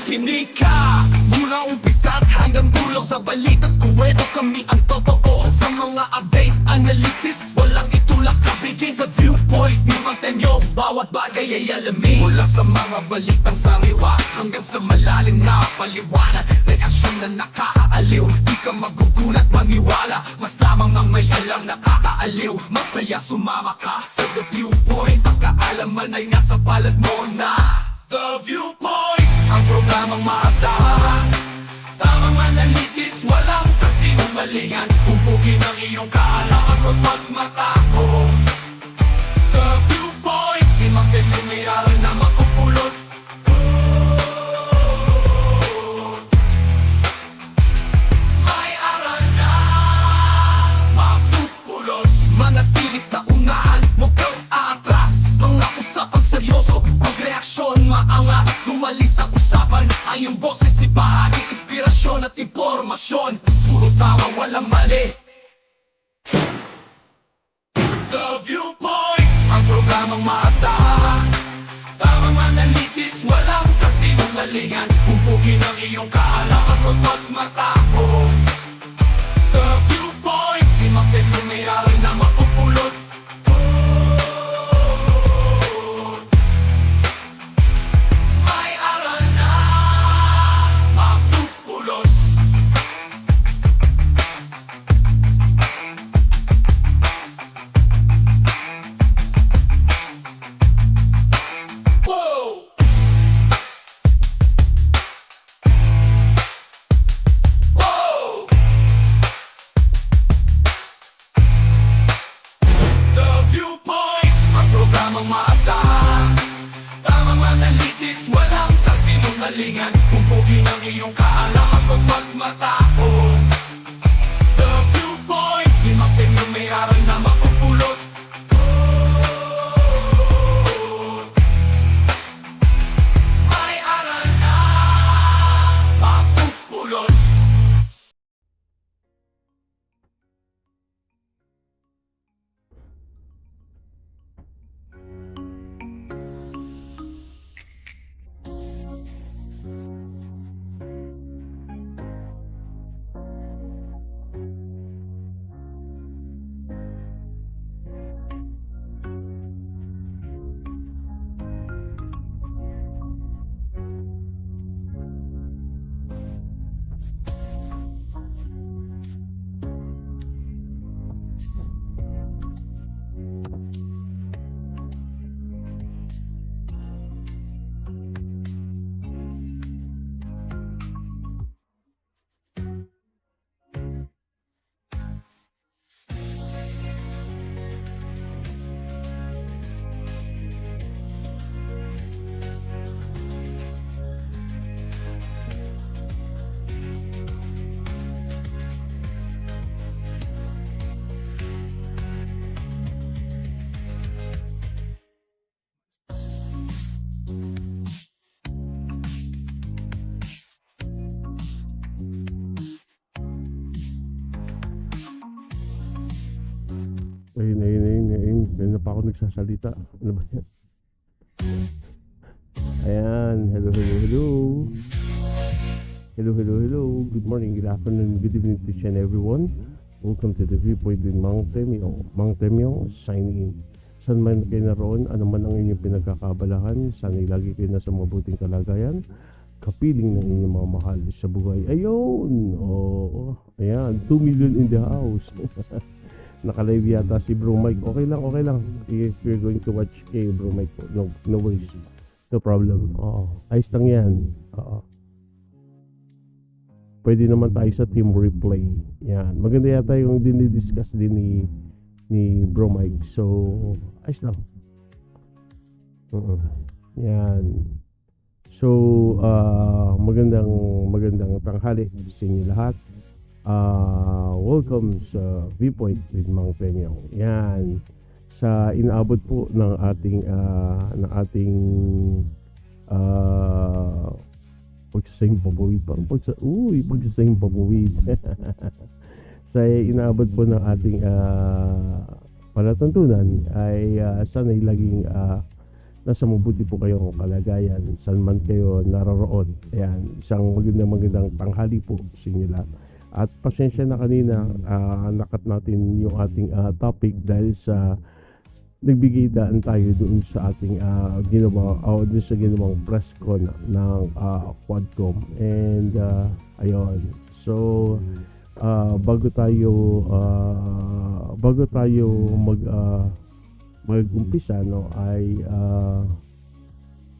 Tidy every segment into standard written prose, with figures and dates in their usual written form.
Makinig ka mula umpisa't hanggang dulo. Sa balita't kuwento kami ang totoo. Sa mga update, analysis, walang itulak kabigay sa viewpoint ni Panelo. Bawat bagay ay alamin, mula sa mga balitang sariwa hanggang sa malalim na paliwanag. Reaksyon na nakakaaliw, di ka magugulat maniwala. Mas lamang ang may alam nakakaaliw. Masaya sumama ka sa The Viewpoint. Ang kaalaman ay nasa palad mo na The Viewpoint, ang programang maasahan. Tamang analisis, walang kasinungalingan. Bubugin ang iyong kaalaman at magmatakot. The Viewpoint, di Panelo may aral na magpupulot. May aral na magpupulot. Manatili sa unahan, huwag kang aatras. Mga usapang seryoso, pagreaksyon maangas. Sumali sa usapan, ang iyong boses ibahagi. Inspirasyon at impormasyon, puro tama walang mali. The Viewpoint, ang programang maasahan. Tamang analisis, walang kasinungalingan. Bubugin ang iyong kaalaman at magmatakot. The Viewpoint, di Panelo may aral na magpupulot. May aral na magpupulot. Whoa! Whoa! The Viewpoint, ang programang maasahan. Tamang analisis, walang kasinungalingan. Bubugin ang iyong kaalaman at magmatakot. The Viewpoint, di Panelo may aral na magpupulot. May aral na magpupulot. Ayun. Ganun pa ako nagsasalita. Ano ba yan? Ayan. Hello. Good morning, good afternoon, good evening to each and everyone. Welcome to The Viewpoint with Mang Panelo, signing in. Saan man kayo naroon, ano man ang inyong pinagkakabalahan, sana'y lagi kayo nasa mabuting kalagayan, kapiling ng inyong mga mahal sa buhay. Ayun! Oo. Ayan. 2 million in the house. Naka-live yata si Bro Mike. Okay lang. If you're going to watch kay Bro Mike, no worries. No problem. Oo. Ayos lang yan. Oo. Pwede naman tayo sa team replay. Yan. Maganda yata yung dinidiscuss din ni Bro Mike. So, ayos lang. Yan. So, magandang tanghali sa inyo lahat. Welcome sa Viewpoint with Mang Panelo. Yan. Sa inaabot po ng ating pagsasahing pabawid. Pagsasahing pabawid. Sa inaabot po ng ating palatuntunan ay sana'y laging nasa mabuti po kayong kalagayan, saan man kayo naroroon. Ayan, isang magandang tanghali po sa inyo lahat. At pasensya na kanina, nakat natin yung ating topic dahil sa nagbigay daan tayo doon sa ating doon sa ginawang press con ng Quadcom. And ayun, so bago tayo mag-umpisa, no, ay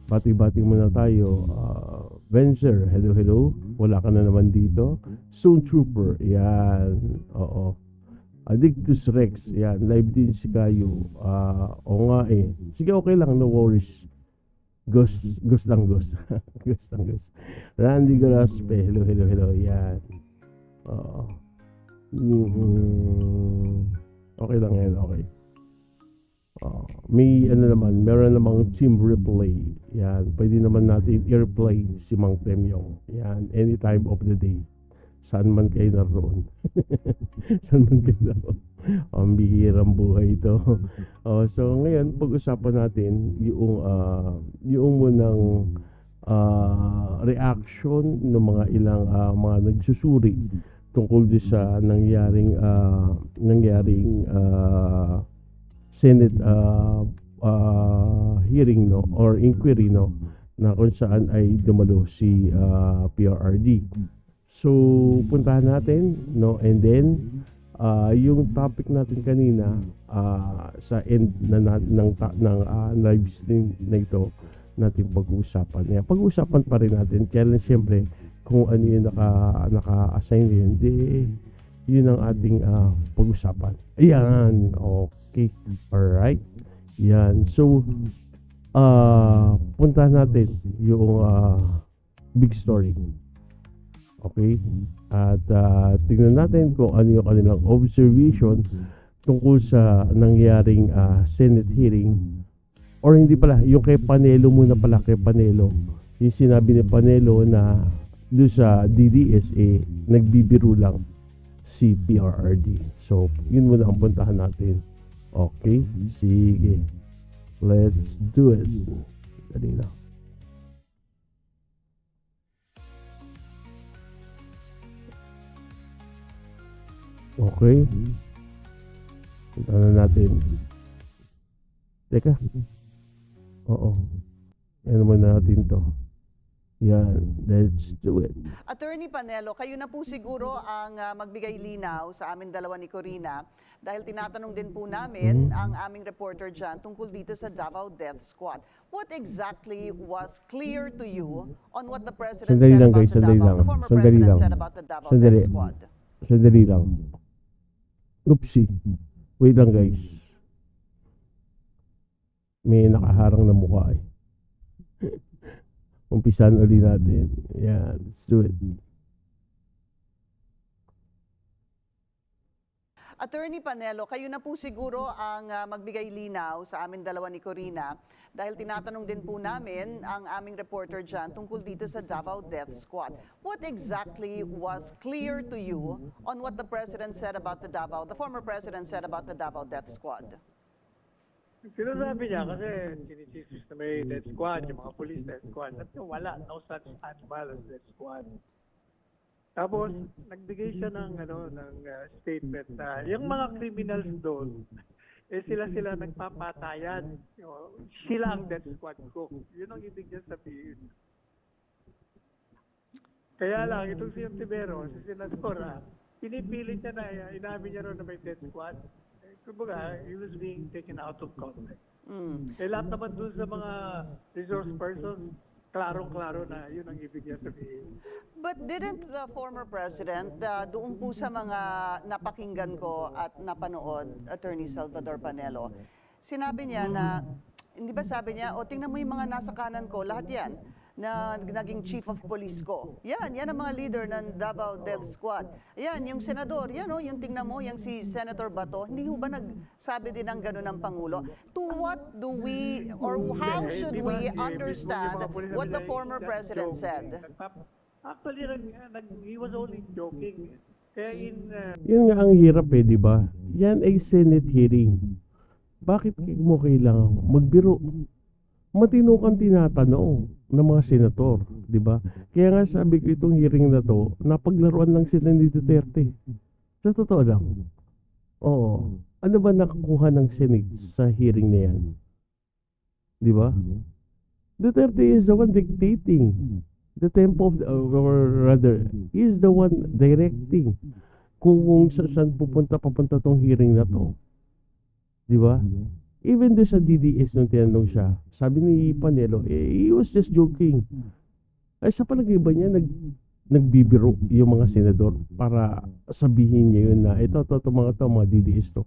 bati-bati muna tayo. Venzer, hello, wala ka na naman dito. Zone Trooper, yan, oo. Addictus Rex, yan, live din si Kayo. O nga eh, sige, okay lang, no worries. Ghost lang. Ghost lang. Randy Graspe, hello, yan. Oo. Okay lang yan, okay. Meron namang team replay. Yan, pwede naman natin airplay si Mang Temyong. Yan, any time of the day. Saan man kayo naroon. Ang bihirang buhay ito. So ngayon, pag-usapan natin yung munang reaction ng mga ilang mga nagsusuri tungkol sa nangyaring Senate hearing, no, or inquiry, no, na kung saan ay dumalo si Prrd. So puntahan natin, no, and then yung topic natin kanina sa end ng live stream na ito natin pag-uusapan. Pag-uusapan pa rin natin, kaya lang siyempre kung ano yung naka-assign yun, yun ang ating pag-usapan. Ayan, okay, alright. Yan, so puntahan natin yung big story. Okay, at tingnan natin kung ano yung kanilang observation tungkol sa nangyaring Senate hearing, or hindi pala, yung kay Panelo muna pala, kay Panelo. Yung sinabi ni Panelo na doon sa DDSA nagbibiro lang si Prrd. So yun muna ang puntahan natin. Okay, sige, let's do it. Dali lang. Okay, puntahan natin. Teka, oo, yan muna natin to. Yan, let's do it. Attorney Panelo, kayo na po siguro ang magbigay linaw sa amin dalawa ni Corina dahil tinatanong din po namin ang aming reporter dyan tungkol dito sa Davao Death Squad. What exactly was clear to you on what the President said about the Davao, the former President said about the Davao Death Squad? Sandali lang. Oopsie. Wait lang, guys. May nakaharang na mukha eh. Umpisan ulit natin. Yan, let's do it. Attorney Panelo, kayo na po siguro ang magbigay linaw sa amin dalawa ni Corina dahil tinatanong din po namin ang aming reporter dyan tungkol dito sa Davao Death Squad. What exactly was clear to you on what the President said about the Davao, the former President said about the Davao Death Squad? Sinasabi niya kasi sinisismis na may death squad, yung mga police death squad. At wala, no such animal as death squad. Tapos, nagbigay siya ng statement na yung mga criminals doon, sila nagpapatayan. Sila ang death squad ko. Yun ang ibig niya sabihin. Kaya lang, itong si Tibero, si Senadora, pinipilit niya na, inamin niya rin na may death squad. Kumbaga, he was being taken out of context. Lahat naman doon sa mga resource persons, klarong-klaro na yun ang ibig niya sabihin. But didn't the former President, doon po sa mga napakinggan ko at napanood, Attorney Salvador Panelo, sinabi niya na, hindi ba sabi niya, tingnan mo yung mga nasa kanan ko, lahat yan, na naging chief of police ko. Yan ang mga leader ng Davao Death Squad. Yan, yung senador, yan yung tingnan mo, yung si Senator Bato, hindi ho ba nagsabi din ng gano'n ng Pangulo? To what do we, or how should we understand what the former President said? Actually, he was only joking. Kaya yun nga ang hirap eh, di ba? Yan ay Senate hearing. Bakit mo kailangan magbiro? matino kang tinatanong ng mga senator, di ba? Kaya nga sabi ko itong hearing na to, napaglaruan lang sila ni Duterte. Sa totoo lang. Oo. Ano ba nakukuha ng Senate sa hearing na yan? Di ba? Duterte is the one dictating the tempo of the, or rather, he is the one directing kung saan papunta tong hearing na to. Di ba? Even doon sa DDS nung tinanong siya, sabi ni Panelo, he was just joking. Ay sa palagay ba niya, nagbibiro yung mga senador para sabihin niya yun na ito mga DDS to.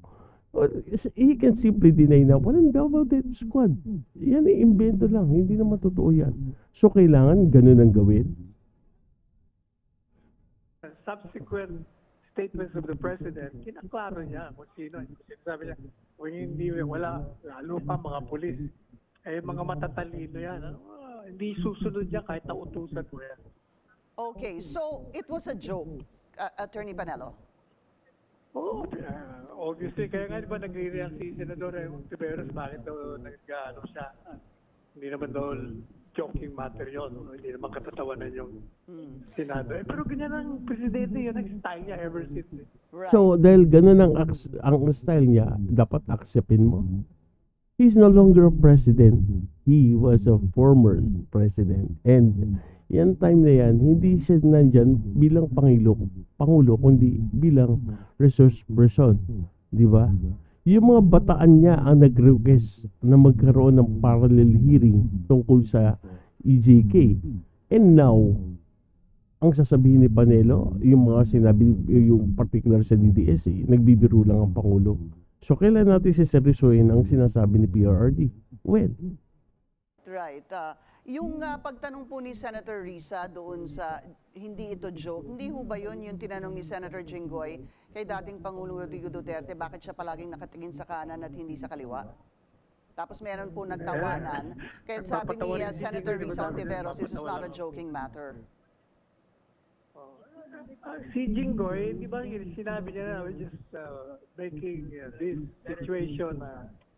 Or, he can simply deny na walang Davao Death Squad. Yan ay imbento lang, hindi naman totoo yan. So kailangan ganun ang gawin. Subsequent statements of the president, kinaklaro niya kung sino. Sabi niya, kung hindi, wala, lalo pa mga pulis. Eh, mga matatalino yan. Hindi susunod niya kahit nautusan mo yan. Okay, so it was a joke, Attorney Panelo. Oo, obviously. Kaya nga, di ba, nagre-react si Senador Tiberos, bakit daw nag-ano siya? Hindi naman daw joking matter yun. Hindi naman katatawanan yung Senado. Pero ganyan ang presidente, yun ang style niya ever since. Right. So dahil ganun ang style niya, dapat acceptin mo. He's no longer a president. He was a former president. And yan time na yan, hindi siya nandyan bilang pangulo, kundi bilang resource person. Di ba? Yung mga bataan niya ang nag-request na magkaroon ng parallel hearing tungkol sa EJK. And now, ang sasabihin ni Panelo, yung mga sinabi, yung particular sa DDS, nagbibiro lang ang Pangulo. So, kailan natin siseryosohin ang sinasabi ni PRRD? Well, Right. Yung pagtanong po ni Senator Risa doon sa hindi ito joke, hindi ho ba yun yung tinanong ni Senator Jinggoy kay dating Pangulong Rodrigo Duterte, bakit siya palaging nakatingin sa kanan at hindi sa kaliwa? Tapos meron po nagtawanan. Kaya sabi ni Senator Risa Ontiveros, this is not a joking matter. Si Jinggoy, di ba sinabi niya na, we're just making this situation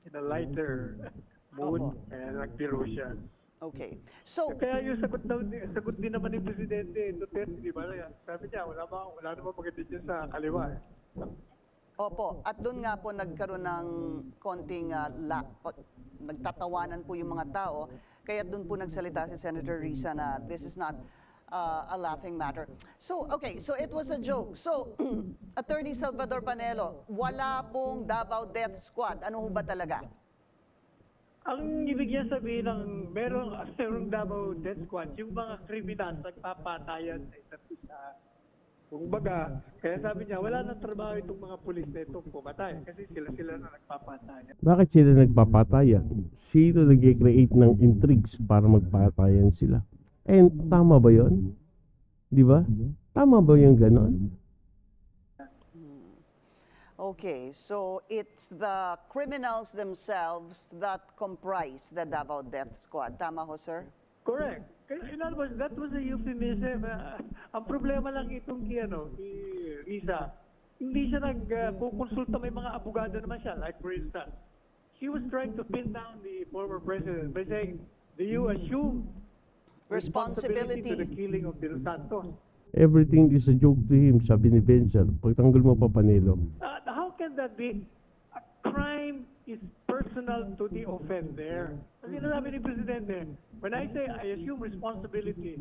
in a lighter mood, kaya nagbiro siya. Okay. So, Kaya yung sagot din naman ni Presidente Duterte, di ba? Sabi niya, wala naman maganda dyan sa kaliwa. opo, at doon nga po nagkaroon ng konting nagtatawanan po yung mga tao, kaya doon po nagsalita si Senator Risa na this is not a laughing matter. So, okay, so it was a joke. So, Attorney Salvador Panelo, wala pong Davao Death Squad. Ano ho ba talaga? Ang ibig niya sabihin ng merong Davao Death Squad, yung mga kriminal nagpapatayan sa isa't isa. Kung baga, kaya sabi niya, wala nang trabaho itong mga pulis na itong pumatay kasi sila na nagpapatayan. bakit sila nagpapatayan? Sino nag-create ng intrigues para magpatayan sila? And tama ba yun? Di ba? Tama ba yung ganon? Okay, so it's the criminals themselves that comprise the Davao Death Squad. Tama ho, sir? Correct. In other words, that was a euphemism. Ang problema lang itong kay Risa, hindi siya nagkukonsulta, may mga abogado naman siya. Like for instance, she was trying to pin down the former president by saying, do you assume responsibility to the killing of De Los Santos? Everything is a joke to him, sabi ni Benzer. Pagtanggol mo pa Panelo. How can that be? A crime is personal to the offender. Kasi nasabi ni Presidente, when I say I assume responsibility,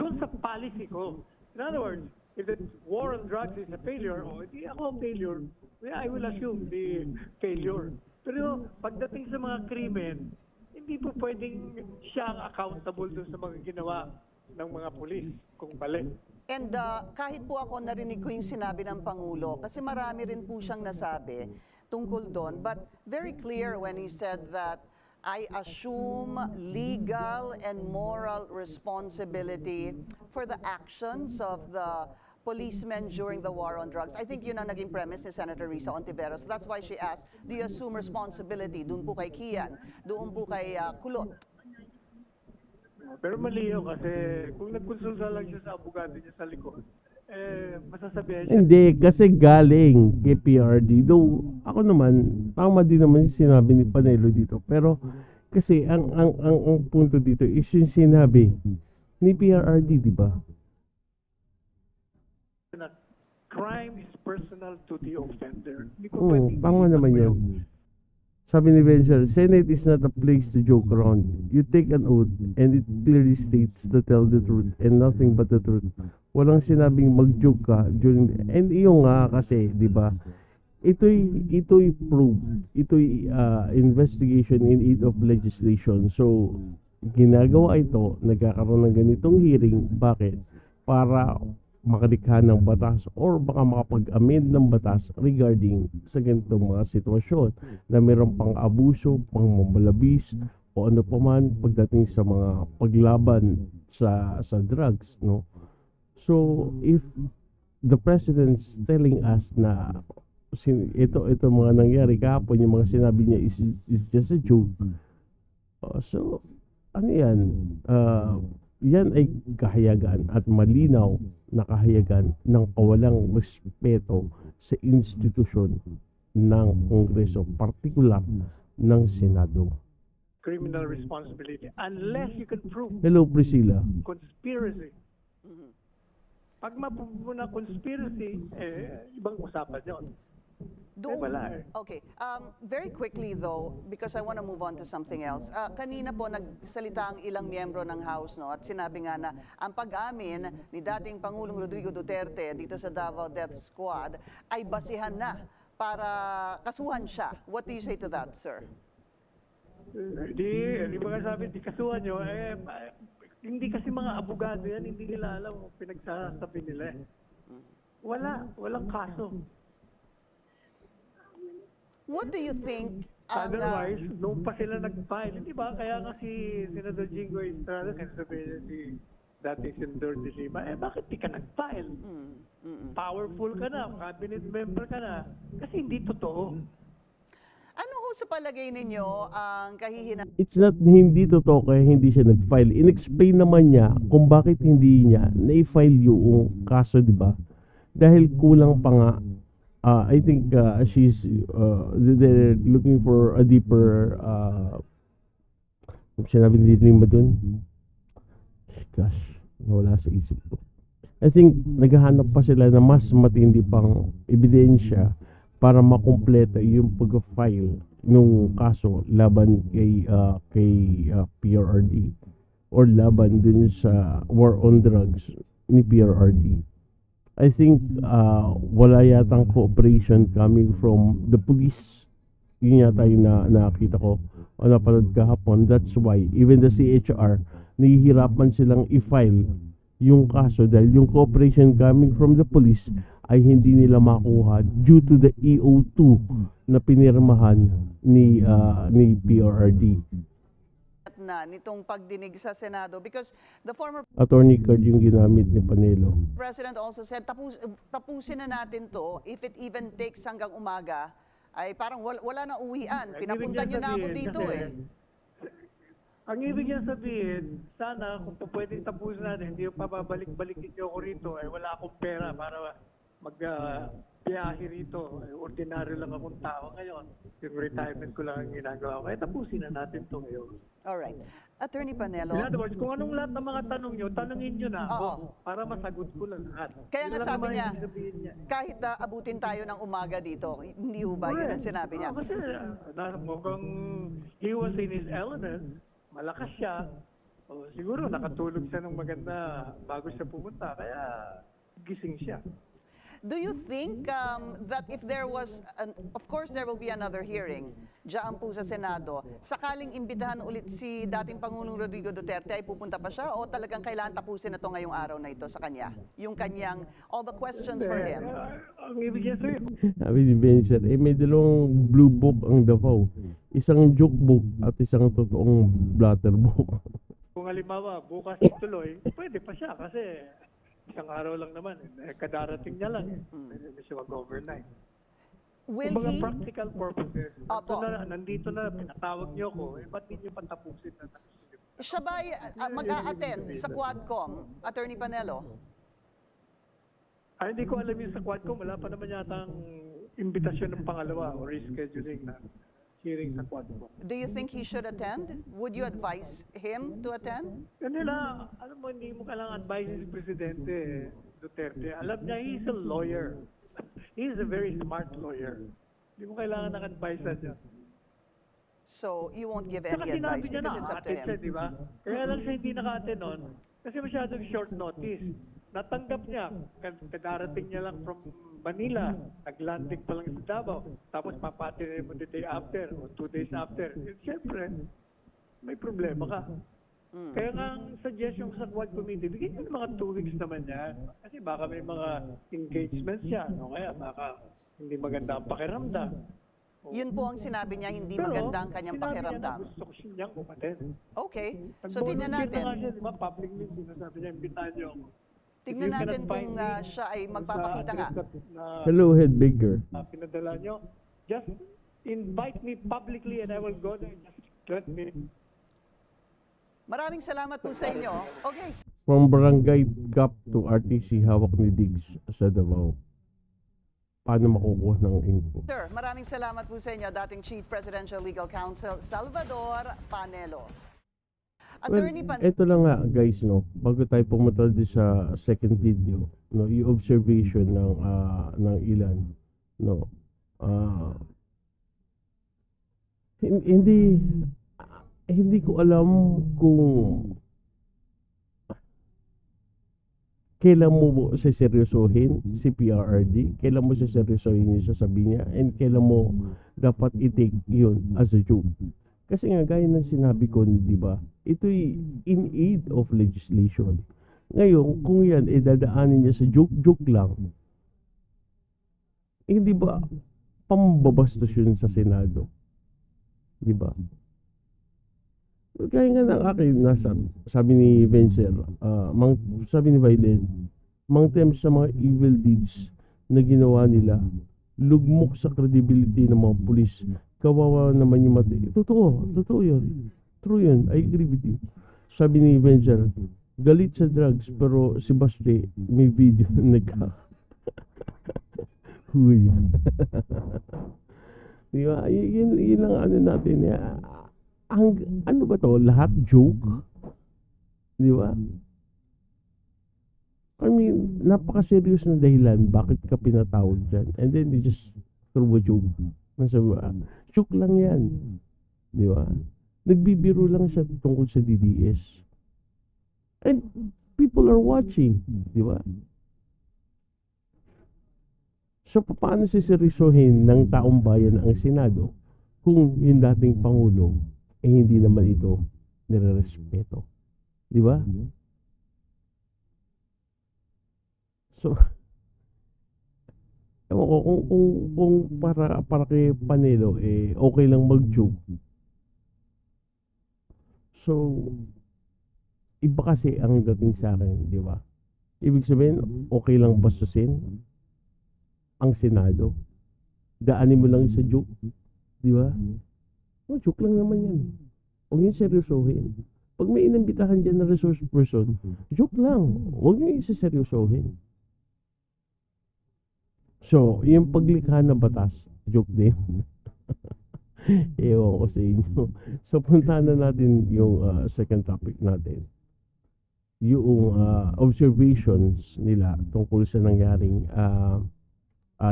doon sa policy ko. In other words, if the war on drugs is a failure, o hindi ako failure, I will assume the failure. Pero pagdating sa mga krimen, hindi po pwedeng siya ang accountable doon sa mga ginawa ng mga pulis kung balik. And kahit po ako narinig ko yung sinabi ng Pangulo, kasi marami rin po siyang nasabi tungkol doon, but very clear when he said that I assume legal and moral responsibility for the actions of the policemen during the war on drugs. I think yun ang naging premise ni Senator Risa Ontiveros. That's why she asked, do you assume responsibility? Doon po kay Kian, doon po kay Kulot. Pero mali yun kasi kung nagkonsulta lang siya sa abogado niya sa likod, masasabihan siya. Hindi, kasi galing kay PRD. Though, ako naman, tama din naman yung sinabi ni Panelo dito. Pero, Kasi ang punto dito is yung sinabi ni PRRD, di ba? Na crime is personal to the offender. Hindi ko pwedeng Tama naman yun. Sabi ni Venture, Senate is not a place to joke around. You take an oath and it clearly states to tell the truth and nothing but the truth. Walang sinabing mag-joke ka during and iyon nga kasi, di ba? Ito'y proof. Ito'y investigation in aid of legislation. So, ginagawa ito, nagkakaroon ng ganitong hearing. Bakit? Para makalikha ng batas or baka makapag-amend ng batas regarding sa ganitong mga sitwasyon na mayroong pang abuso, pang mamalabis o ano pa man pagdating sa mga paglaban sa drugs, no? So if the president's telling us na ito mga nangyari kahapon, yung mga sinabi niya is just a joke, so ano yan, yan ay kahayagan at malinaw na kahayagan ng kawalang respeto sa institusyon ng Kongreso, partikular ng Senado. criminal responsibility unless you can prove Hello, Priscilla. conspiracy. Pag mapupo na conspiracy, ibang usapan yun. Wala eh. Okay. Very quickly though, because I want to move on to something else. Kanina po nagsalita ang ilang miyembro ng House, no, at sinabi nga na ang pag-amin ni dating Pangulong Rodrigo Duterte dito sa Davao Death Squad ay basihan na para kasuhan siya. What do you say to that, sir? Di ba sabi, di kasuhan nyo, hindi kasi mga abogado yan, hindi nila alam kung pinagsasabi nila eh. Walang kaso. What do you think ang... Otherwise, noong pa sila nag-file, di ba? Kaya nga si Senator Jingo Estrada, sinasabi niya si dating Senator De Lima, bakit di ka nag-file? Powerful ka na, cabinet member ka na, kasi hindi totoo. Ano ho sa palagay ninyo ang kahihinatnan? It's not hindi totoo kaya hindi siya nag-file. In-explain naman niya kung bakit hindi niya na-file yung kaso, di ba? Dahil kulang pa nga. I think they're looking for a deeper sinabi din ba dun? Gosh, nawala sa isip ko. I think naghahanap pa sila na mas matindi pang ebidensya para makumpleto yung pag-file ng kaso laban kay PRRD or laban dun sa war on drugs ni PRRD. I think wala yatang cooperation coming from the police. Yun yata yung nakita ko o napanood kahapon. That's why even the CHR nahihirapan silang i-file yung kaso dahil yung cooperation coming from the police ay hindi nila makuha due to the EO2 na pinirmahan ni PRRD. Na nitong pagdinig sa Senado because the former Attorney card yung ginamit ni Panelo. president also said tapusin na natin to if it even takes hanggang umaga ay parang wala na uwian. Pinapunta nyo na ako dito eh. Ang ibig niya sabihin, sana kung pwedeng tapusin natin, hindi yung pababalik-balikin niyo ako rito, wala akong pera para biyahe rito. Ordinaryo lang akong tao ngayon. Yung retirement ko lang ang ginagawa ko. Tapusin na natin to ngayon. Alright. Attorney Panelo. In other words, kung anong lahat ng mga tanong nyo, tanongin nyo na ako Oo. para masagot ko lang lahat. Kaya Yun nga lang sabi naman niya, yung sabihin niya. kahit abutin tayo ng umaga dito, hindi ho ba yun ang sinabi niya? Kasi mukhang he was in his element, malakas siya. Siguro nakatulog siya ng maganda bago siya pumunta, kaya gising siya. Do you think that if there was, of course there will be another hearing dyan po sa Senado, sakaling imbitahan ulit si dating Pangulong Rodrigo Duterte ay pupunta pa siya o talagang kailangan tapusin na to ngayong araw na ito sa kanya? Yung kanyang, all the questions for him. Ang ibig niya sabihin, Sabi ni Benzer, may dalawang blue book ang Davao. Isang joke book at isang totoong blatter book. kung halimbawa bukas ituloy, pwede pa siya kasi isang araw lang naman, kadarating niya lang, pwede siya mag-overnight. Will Kumbaga he? practical purposes, Opo. nandito na, pinatawag niyo ako, ba't hindi niyo patapusin na natin? Siya ba mag-a-attend sa Quadcom, Attorney Panelo? Hindi ko alam yung sa Quadcom, wala pa naman yata ang imbitasyon ng pangalawa o rescheduling na. hearing sa Quadro. Do you think he should attend? Would you advise him to attend? Kanila, alam mo, hindi mo kailangan advise si Presidente Duterte. Alam niya, he's a lawyer. He's a very smart lawyer. Hindi mo kailangan ng advice niya. So you won't give Saka any sinabi advice niya because na it's up to attend siya, him. di ba? Kaya lang siya hindi naka-attend nun kasi masyadong short notice. Natanggap niya, kadarating niya lang from Manila, nag-landing pa lang sa Davao, tapos papatinin mo the day after o 2 days after. Siyempre, may problema ka. Kaya nga ang suggestion ko sa Quad Committee, bigyan niyo ng mga 2 weeks naman yan. Kasi baka may mga engagements siya, no? Kaya baka hindi maganda ang pakiramdam. Yun po ang sinabi niya, hindi Pero, maganda ang kanyang sinabi niya na pakiramdam. gusto ko siyang umaten. Okay, so tingnan Nag-volunteer na nga natin. siya, di ba? Public meeting, sinasabi niya, imbitahan niyo ako. Tingnan If you natin cannot find kung me siya ay magpapakita nga. Hello, Head Baker. Pinadala niyo, just invite me publicly and I will go there. Just let me. Maraming salamat po sa inyo. Okay, From Barangay Gap to RTC, hawak ni Diggs sa Davao. Paano makukuha ng info? sir, maraming salamat po sa inyo, dating Chief Presidential Legal Counsel Salvador Panelo. Attorney Ito lang nga guys, no, bago tayo pumunta din sa second video, no, yung observation ng ilan, no, hindi ko alam kung kailan mo seseryosohin si PRRD, kailan mo seseryosohin yung sasabihin niya, and kailan mo dapat i-take yun as a joke. Kasi nga, gaya ng sinabi ko, di ba, ito'y in aid of legislation. Ngayon, kung yan, dadaanin niya sa joke-joke lang, hindi ba, pambabastos yun sa Senado? Di ba? Kaya nga ng akin, sabi ni Vencer, sabi ni Biden, mang terms sa mga evil deeds na ginawa nila, lugmok sa credibility ng mga pulis, kawawa naman yung mati. Totoo yun. True yun, I agree with you. Sabi ni Vencer, galit sa drugs, pero si Basti, may video na huy. Di ba? Yun lang ano natin. Ano ba to? Lahat joke? Di ba? I mean, napaka-serious na dahilan bakit ka pinatawag dyan. And then they just throw a joke. Masabi ba? Joke lang yan. Di ba? Nagbibiro lang siya tungkol sa DDS. And people are watching. Di ba? So, paano siseryosohin ng taong bayan ang Senado kung yung dating Pangulo hindi naman ito nire-respeto? Di ba? So, ewan ko, kung para kay Panelo, okay lang mag-joke. So, iba kasi ang dating sa akin, di ba? Ibig sabihin, okay lang bastusin ang Senado. Daanin mo lang sa joke. Di ba? Oh, joke lang naman yan. Huwag yung seryosohin. Pag may inambitahan dyan na resource person, joke lang. Huwag nyo isa-seryosohin. So, yung paglikha ng batas, joke din. Ewan ko sa inyo. So, puntahan na natin yung second topic natin. Yung observations nila tungkol sa nangyaring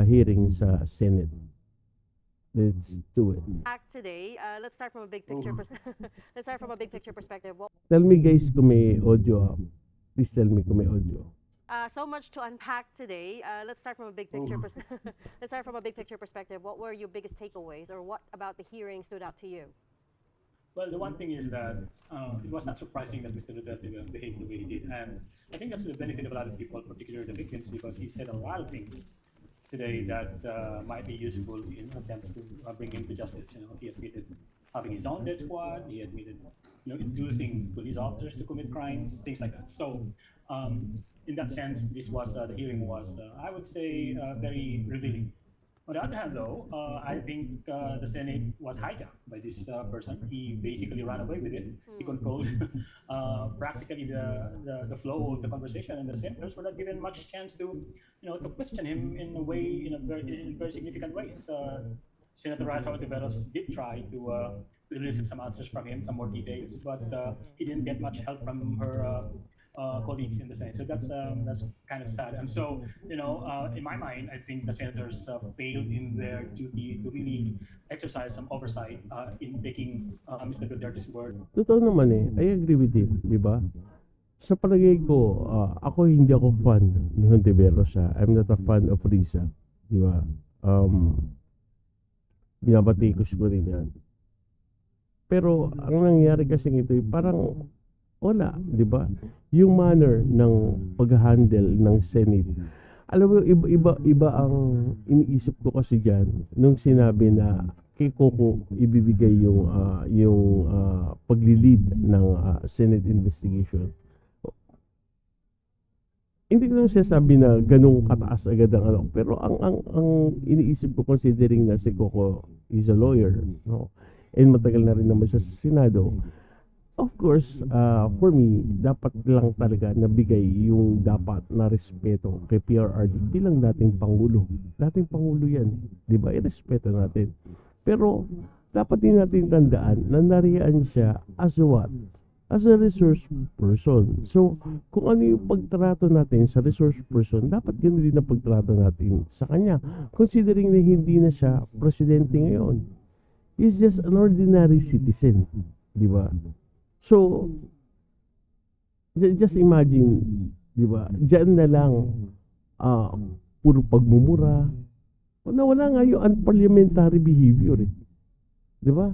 hearing sa Senate. Let's do it. Today, let's start from a big picture. Let's start from a big picture perspective. Tell me guys kung may audio. Please tell me kung may audio. So much to unpack today. Let's start from a big picture. Let's start from a big picture perspective. What were your biggest takeaways, or what about the hearing stood out to you? Well, the one thing is that it was not surprising that Mr. Duterte behaved the way he did, and I think that's to the benefit of a lot of people, particularly the victims, because he said a lot of things today that might be useful in attempts to bring him to justice. You know, he admitted having his own death squad. He admitted, inducing police officers to commit crimes, things like that. So, in that sense, this was the hearing was, I would say, very revealing. On the other hand, though, I think the Senate was hijacked by this person. He basically ran away with it. He controlled practically the flow of the conversation, and the senators were not given much chance to, to question him in a way, in very significant ways. Senator Raisa Ontiveros did try to elicit some answers from him, some more details, but he didn't get much help from her colleagues in the Senate. So that's kind of sad. And so, in my mind, I think the senators failed in their duty to really exercise some oversight in taking Mr. Duterte's word. Totoo naman eh. I agree with him, di ba? Sa palagay ko, hindi ako fan ni Hontiveros. I'm not a fan of Risa. Di ba? Binabatikos ko rin yan. Pero, ang nangyari kasi ito, parang wala, di ba? Yung manner ng pag-handle ng Senate. Alam mo, iba ang iniisip ko kasi dyan nung sinabi na kay Coco ibibigay yung pagli-lead ng Senate investigation. Hindi ko naman sasabi na ganung kataas agad ang ano, pero ang iniisip ko considering na si Coco is a lawyer, no? And matagal na rin naman siya sa Senado. Of course, for me, dapat lang talaga nabigay yung dapat na respeto kay PRRD bilang dating Pangulo. Dating Pangulo yan, di ba? Irespeto natin. Pero, dapat din natin tandaan na nariyan siya as what? As a resource person. So, kung ano yung pagtrato natin sa resource person, dapat ganoon din ang pagtrato natin sa kanya. Considering na hindi na siya presidente ngayon. He's just an ordinary citizen. Di ba? So, just imagine, di ba? Diyan na lang, puro pagmumura. Wala nga yung unparliamentary behavior eh. Di ba?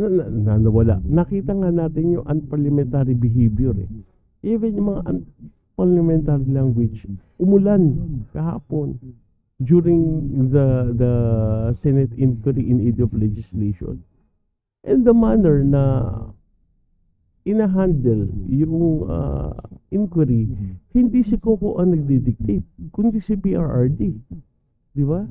Nawala. Nakita nga natin yung unparliamentary behavior eh. Even yung mga unparliamentary language, umulan kahapon during the Senate inquiry in aid of legislation. And the manner na ina-handle yung inquiry, hindi si Coco ang nagdidictate, kundi si PRRD. Di ba?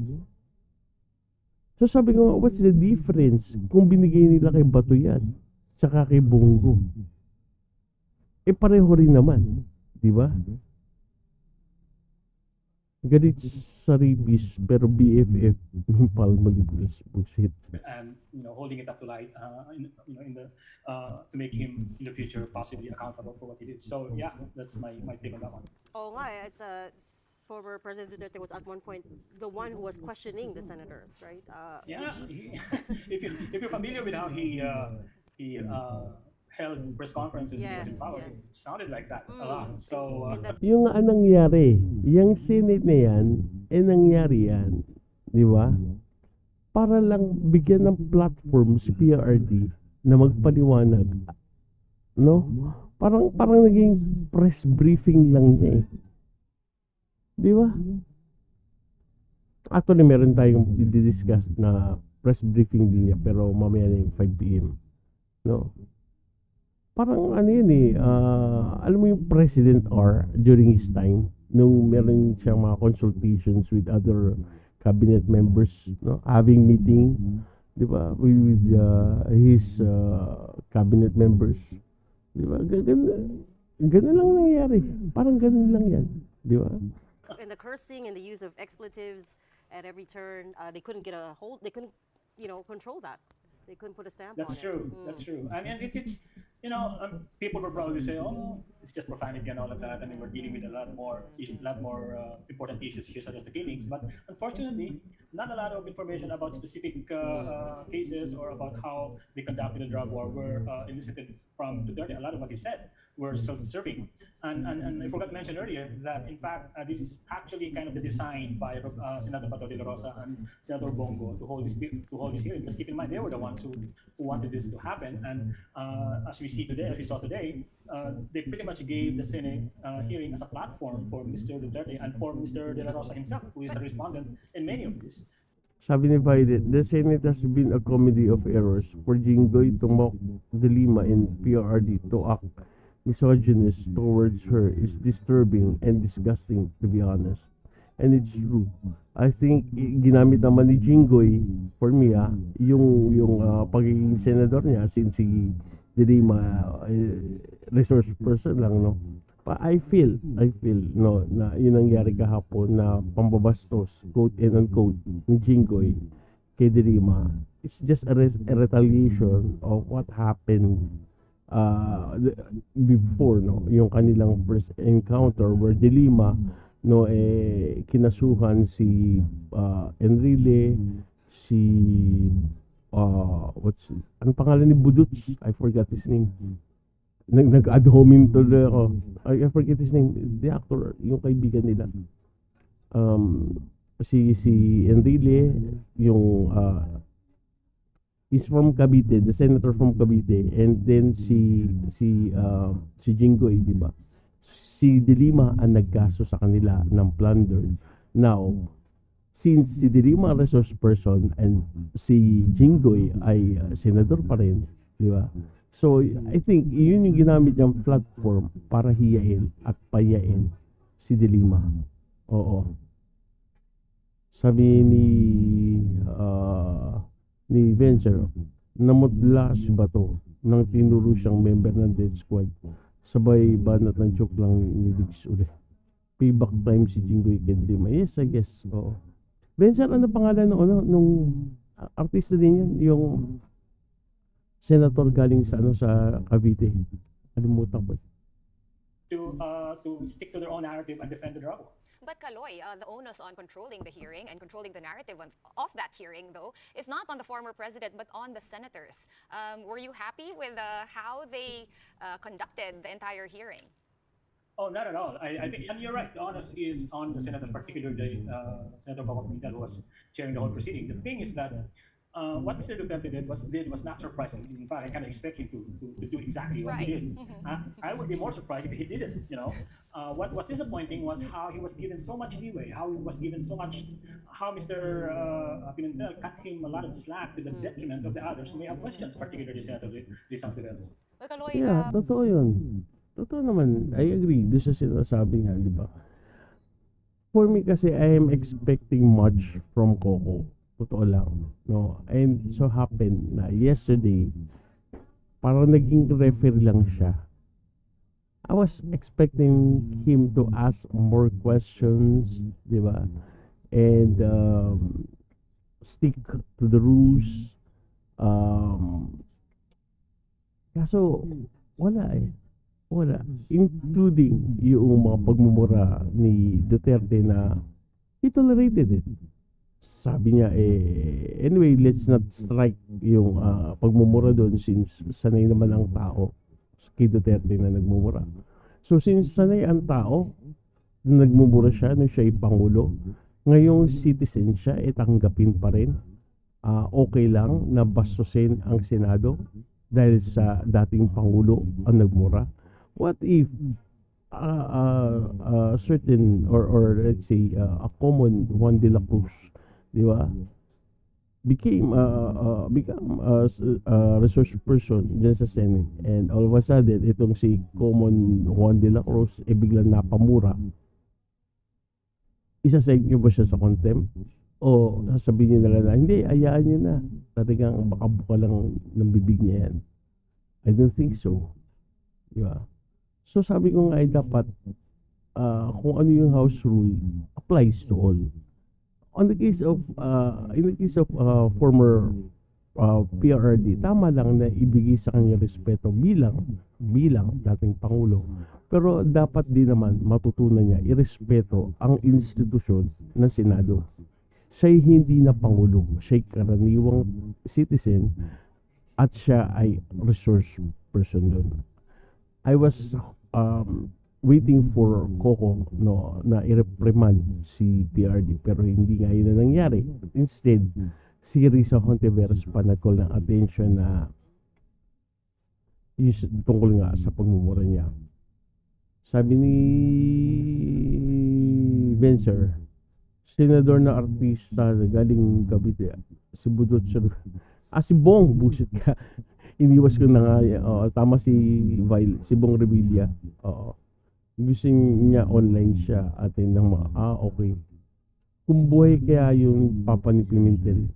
So sabi ko, what's the difference kung binigay nila kay Bato yan, tsaka kay Bongo? Eh pareho rin naman. Di ba? Galit sa rabies, pero BFF, mimpal mo bullshit. And holding it up to light, to make him in the future possibly accountable for what he did. So yeah, that's my take on that one. Oh, nga, it's former President Duterte was at one point the one who was questioning the senators, right? Yeah, if you're familiar with how he held press conferences when he was in power, Yes. it sounded like that a lot. So Yung nga nangyari, yung Senate na yan, nangyari yan. Di ba? Para lang bigyan ng platform si PRRD na magpaliwanag. No? Parang naging press briefing lang niya eh. Di ba? Actually, meron tayong i-discuss na press briefing din niya, pero mamaya na yung 5 p.m. No? Parang ano yun eh, alam mo yung President R during his time, nung meron siyang mga consultations with other cabinet members, no? Having meeting, di ba, with his cabinet members. Di ba? Ganun lang nangyari. Parang ganun lang yan. Di ba? And the cursing and the use of expletives at every turn, they couldn't get a hold. They couldn't, control that. They couldn't put a stamp that's on true. it. That's true. I mean, it's people will probably say, "Oh, no, it's just profanity and all of that." I mean, we're dealing with a lot more important issues here, such as the killings. But unfortunately, not a lot of information about specific cases or about how they conducted the drug war were elicited from Duterte. A lot of what he said were self-serving. And I forgot to mention earlier that, in fact, this is actually kind of the design by Senator Bato de la Rosa and Senator Bongo to hold this hearing. Because keep in mind, they were the ones who wanted this to happen. And as we saw today, they pretty much gave the Senate hearing as a platform for Mr. Duterte and for Mr. de la Rosa himself, who is a respondent in many of these. Sabi ni Biden, the Senate has been a comedy of errors for Jinggoy to mock De Lima and PRRD to act misogynist towards her is disturbing and disgusting, to be honest. And it's true. I think ginamit naman ni Jinggoy, for me, yung pagiging senador niya, since si De Lima resource person lang, no. I feel no, na yun nangyari kahapon na pambabastos, quote and unquote, ni Jinggoy kay De Lima, it's just a retaliation of what happened before, no, yung kanilang first encounter where De Lima, no, kinasuhan si Enrile, si ano pangalan ni Buduts? I forgot his name. Nag-ad hominem tuloy ako. I forget his name. The actor, yung kaibigan nila. Si Enrile, yung he's from Cavite, the senator from Cavite, and then si Jinggoy, di ba? Si De Lima ang nagkaso sa kanila ng plunder. Now, since si De Lima resource person and si Jinggoy ay senador pa rin, di ba? So, I think yun yung ginamit niyang platform para hiyain at payain si De Lima. Oo. Sabi ni Vencer, namudla si Bato nang tinuro siyang member ng death squad. Sabay banat ng joke lang niligis ulit. Payback time si Jinggoy kay De Lima. Yes, I guess. Oo. Vencer, ano pangalan nung artista din yan? Yung senator galing sa sa Cavite. Kalimutan ko. To stick to their own narrative and defend the draw. But Kaloy, the onus on controlling the hearing and controlling the narrative of that hearing, though, is not on the former president but on the senators. Were you happy with how they conducted the entire hearing? Oh, not at all. I think, and you're right, the onus is on the senator, particularly Senator Coco Pimentel, who was chairing the whole proceeding. The thing is that what Mr. Duterte did was not surprising. In fact, I kind of expect him to do exactly what he did. I would be more surprised if he didn't. What was disappointing was how he was given so much leeway, how he was given so much, how Mr. Pimentel cut him a lot of slack to the detriment of the others who may have questions, particularly Senator Rizal Pimentel. Well, Kaloy, Yeah, totoo yun. Totoo naman. I agree. Doon sa sinasabi nga, di ba? For me kasi, I am expecting much from Coco. Totoo lang. No? And so happened na yesterday, parang naging referee lang siya. I was expecting him to ask more questions, di ba? And stick to the rules. Kaso, wala eh. Wala. Including yung mga pagmumura ni Duterte na he tolerated it. Sabi niya, anyway, let's not strike yung pagmumura doon since sanay naman ang tao kay Duterte na nagmumura. So, since sanay ang tao na nagmumura siya nung siya ay Pangulo, ngayong citizen siya, tanggapin pa rin. Okay lang na bastusin ang Senado dahil sa dating Pangulo ang nagmura. What if certain or let's say a common Juan de la Cruz, di ba, become a resource person dyan sa Senate, and all of a sudden itong si common Juan de la Cruz biglang napamura, isasayag nyo ba siya sa contempt? O sasabihin nyo na hindi, ayaan nyo na, talagang baka lang ng bibig niya yan? I don't think so, di ba? So sabi ko nga ay dapat kung ano yung house rule applies to all. On the case of in the case of former Prrd, tama lang na ibigay sa kanya respeto bilang dating Pangulo. Pero dapat din naman matutunan niya irespeto ang institusyon ng Senado. Siya'y hindi na Pangulo, siya'y karaniwang citizen at siya ay resource person doon. I was waiting for Coco na i-reprimand si PRD, pero hindi nga yun na nangyari. Instead, si Risa Hontiveros pa nag-call ng attention na tungkol nga sa pagmumura niya. Sabi ni Vencer, senador na artista na galing Cavite, si Budot si Bong, busit ka. Iniwas ko na nga, tama si Bong Revilla. Gusto niya online siya atin ng mga, okay. Kung buhay kaya yung Papa ni Pimentel,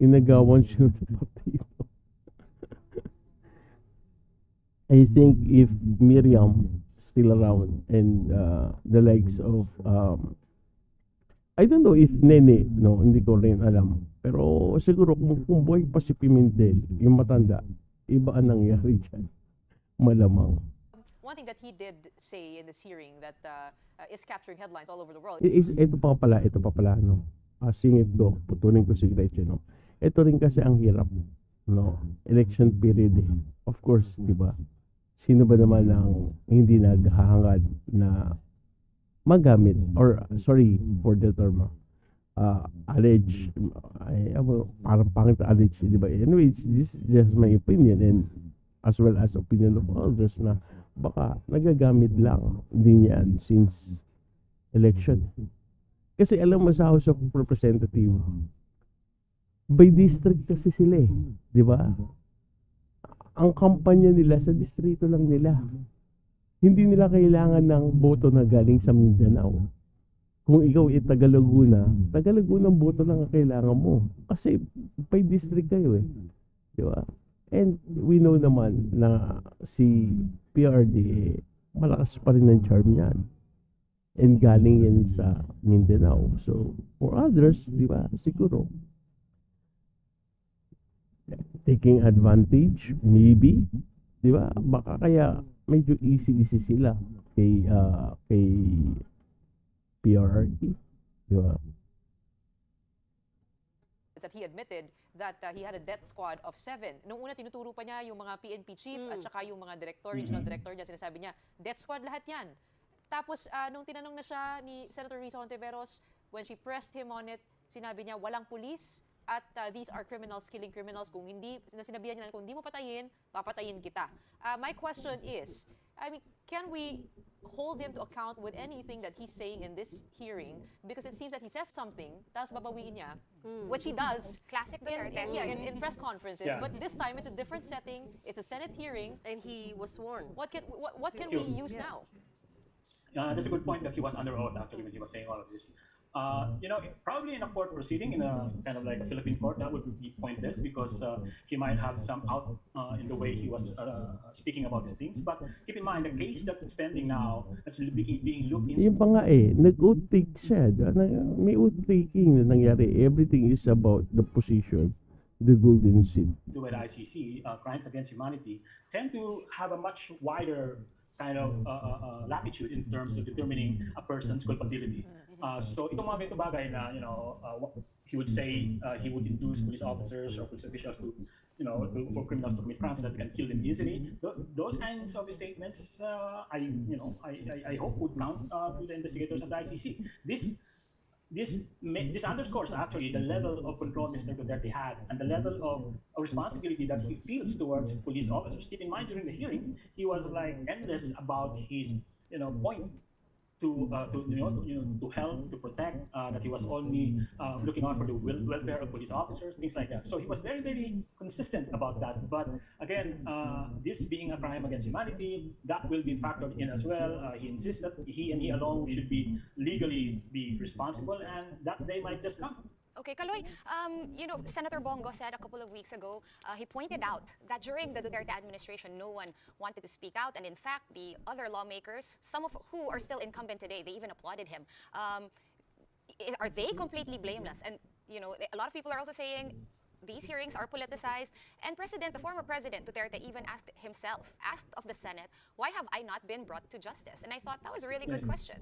inagawan siya ng partido. I think if Miriam still around and the likes of I don't know if Nene, no, hindi ko rin alam. Pero siguro kung buhay pa si Pimentel, yung matanda, iba ang nangyari dyan. Malamang. One thing that he did say in this hearing that is capturing headlines all over the world. Ito pa pala, no? Singit ko, putunin ko si Gretchen, no? Ito rin kasi ang hirap, no? Election period, eh. Of course, di ba? Sino ba naman ang hindi naghahangad na magamit, or sorry for the term, allege, parang pangit allege, di ba? Anyways, this is just my opinion and as well as opinion of others na baka nagagamit lang din yan since election. Kasi alam mo sa House of Representative, by district kasi sila eh, di ba? Ang kampanya nila sa distrito lang nila. Hindi nila kailangan ng boto na galing sa Mindanao. Kung ikaw ay Taga-Laguna ang boto lang ang kailangan mo. Kasi by district kayo eh. Di ba? And we know naman na si PRD eh, malakas pa rin ang charm yan. And galing yan sa Mindanao. So, for others, di ba, siguro, taking advantage, maybe, di ba? Baka kaya medyo easy sila kay PRD, di ba? That he admitted that he had a death squad of 7. Noong una, tinuturo pa niya yung mga PNP chief at saka yung mga director, regional director niya, sinasabi niya, death squad lahat yan. Tapos, nung tinanong na siya ni Senator Risa Hontiveros, when she pressed him on it, sinabi niya, walang pulis at these are criminals killing criminals. Kung hindi, sinabihan niya, kung hindi mo patayin, papatayin kita. My question is, I mean, can we hold him to account with anything that he's saying in this hearing? Because it seems that he says something, tapos babawiin niya, which he does. Classic Duterte. In press conferences. Yeah. But this time, it's a different setting. It's a Senate hearing. And he was sworn. What can we use now? That's a good point that he was under oath actually when he was saying all of this. Probably in a court proceeding, in a kind of like a Philippine court, that would be pointless because he might have some out in the way he was speaking about these things. But keep in mind, the case that's pending now, that's being looked into. Yung pa nga eh, nag-outtake siya. May outtaking na nangyari. Everything is about the position, the golden seat. With ICC, crimes against humanity, tend to have a much wider kind of latitude in terms of determining a person's culpability. So itong mga ganito bagay na, he would say he would induce police officers or police officials to, for criminals to commit crimes so that they can kill them easily. Those kinds of statements, I hope would count to the investigators of the ICC. This underscores actually the level of control Mr. Duterte had and the level of responsibility that he feels towards police officers. Keep in mind, during the hearing, he was like endless about his point to help, to protect, that he was only looking out for the welfare of police officers, things like that. So he was very, very consistent about that. But again, this being a crime against humanity, that will be factored in as well. He insists that he and he alone should be legally be responsible, and that day might just come. Okay, Kaloy, Senator Bongo said a couple of weeks ago, he pointed out that during the Duterte administration, no one wanted to speak out. And in fact, the other lawmakers, some of who are still incumbent today, they even applauded him. Are they completely blameless? And, a lot of people are also saying these hearings are politicized. And the former President Duterte even asked of the Senate, why have I not been brought to justice? And I thought that was a really good question.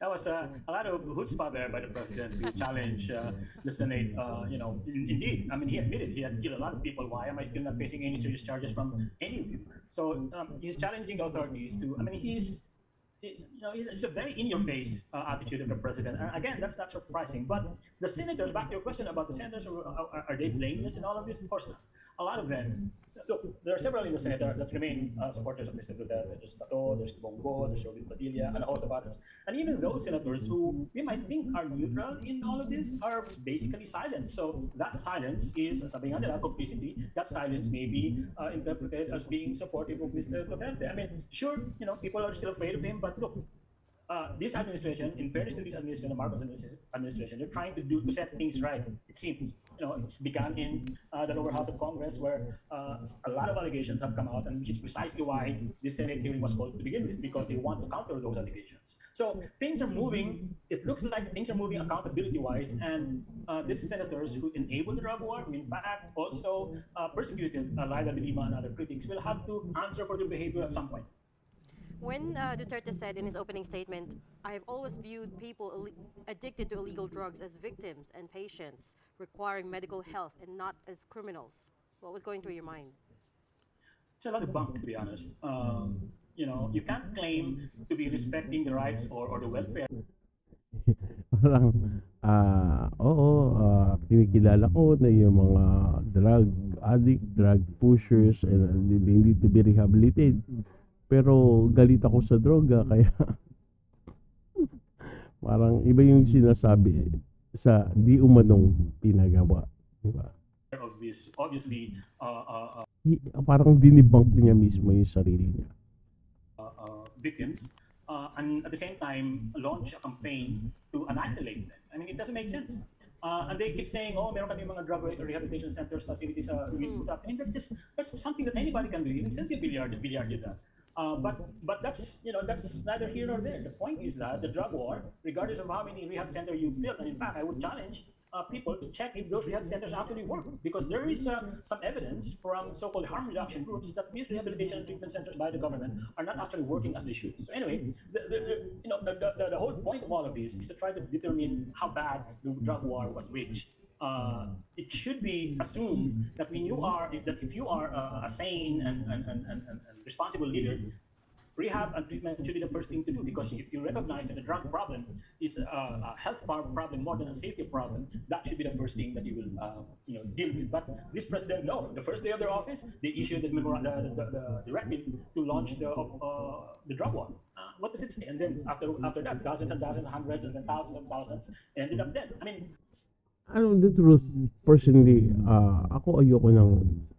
That was a lot of chutzpah there by the president to challenge the Senate. Indeed, I mean, he admitted he had killed a lot of people. Why am I still not facing any serious charges from any of you? So he's challenging the authorities to. I mean, it's a very in-your-face attitude of the president. And again, that's not surprising. But the senators, back to your question about the senators, are they blameless in all of this? Of course not. A lot of them. Look, there are several in the Senate that remain supporters of Mr. Duterte. There's Bato, there's Bongo, there's Robin Padilla, and a host of others. And even those senators who we might think are neutral in all of this are basically silent. So that silence is, sabi nga nila, complicity. That silence may be interpreted as being supportive of Mr. Duterte. I mean, sure, people are still afraid of him, but look, this administration, in fairness to this administration, the Marcos administration, they're trying to set things right, it seems. it's begun in the lower house of Congress, where a lot of allegations have come out, and which is precisely why this Senate hearing was called to begin with, because they want to counter those allegations. So things are moving. It looks like things are moving accountability-wise, and these senators who enabled the drug war, who in fact also persecuted Laila de Lima and other critics, will have to answer for their behavior at some point. When Duterte said in his opening statement, I have always viewed people addicted to illegal drugs as victims and patients requiring medical help and not as criminals, what was going through your mind? It's a lot of bunk, to be honest. You can't claim to be respecting the rights or the welfare Parang, kinikilala ko na yung mga drug addict, drug pushers, and they need to be rehabilitated. Pero galit ako sa droga, kaya parang iba yung sinasabi sa di umanong pinagawa. Diba? of this, obviously, Parang dinibunk niya mismo yung sarili niya. victims, and at the same time launch a campaign to annihilate them. I mean, it doesn't make sense. And they keep saying, oh, meron kami mga drug rehabilitation centers, facilities we put up. I mean, that's just something that anybody can do. Even Cynthia Billiard did that. But that's neither here nor there. The point is that the drug war, regardless of how many rehab centers you build, and in fact, I would challenge people to check if those rehab centers actually work, because there is some evidence from so-called harm reduction groups that these rehabilitation and treatment centers by the government are not actually working as they should. So anyway, the whole point of all of this is to try to determine how bad the drug war was waged. It should be assumed that if you are a sane and responsible leader, rehab and treatment should be the first thing to do, because if you recognize that the drug problem is a health problem more than a safety problem, that should be the first thing that you will deal with. But this president, no, the first day of their office, they issued the directive to launch the drug war. What does it say? And then after that, dozens and dozens, hundreds, and then thousands and thousands ended up dead. I mean, The truth, personally, ako ayoko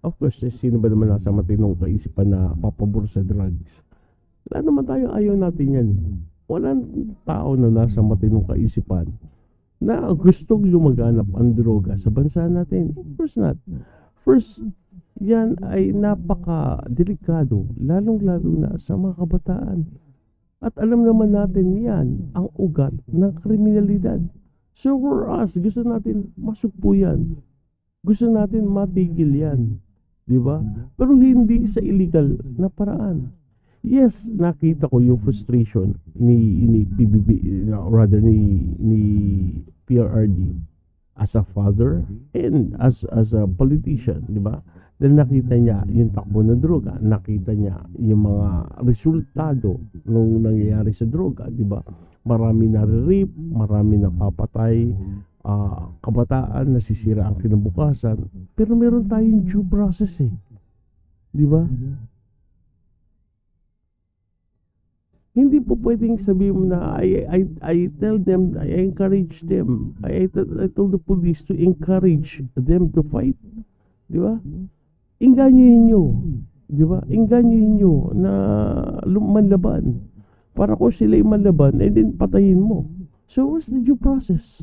of course, sino ba naman nasa matinong kaisipan na papabor sa drugs? Wala naman tayo, ayaw natin yan. Walang tao na nasa matinong kaisipan na gustong lumaganap ang droga sa bansa natin. Of course not. First, yan ay napaka-delikado, lalong-lalo na sa mga kabataan. At alam naman natin yan, ang ugat ng kriminalidad. So for us, gusto natin masugpo yan. Gusto natin matigil yan. Diba? Pero hindi sa illegal na paraan. Yes, nakita ko yung frustration ni PBB, rather ni Prrd as a father and as a politician, di ba? Dahil nakita niya yung takbo ng droga, nakita niya yung mga resultado nung nangyayari sa droga, di ba? Marami na rape, marami na papatay, kabataan, nasisira ang kinabukasan, pero meron tayong due process eh. Di ba? Hindi po pwedeng sabihin mo na I tell them, I encourage them, I told the police to encourage them to fight. Di ba? Inganyohin nyo. Di ba? Inganyohin nyo na manlaban. Para kung sila'y manlaban, and then patayin mo. So what's the due process?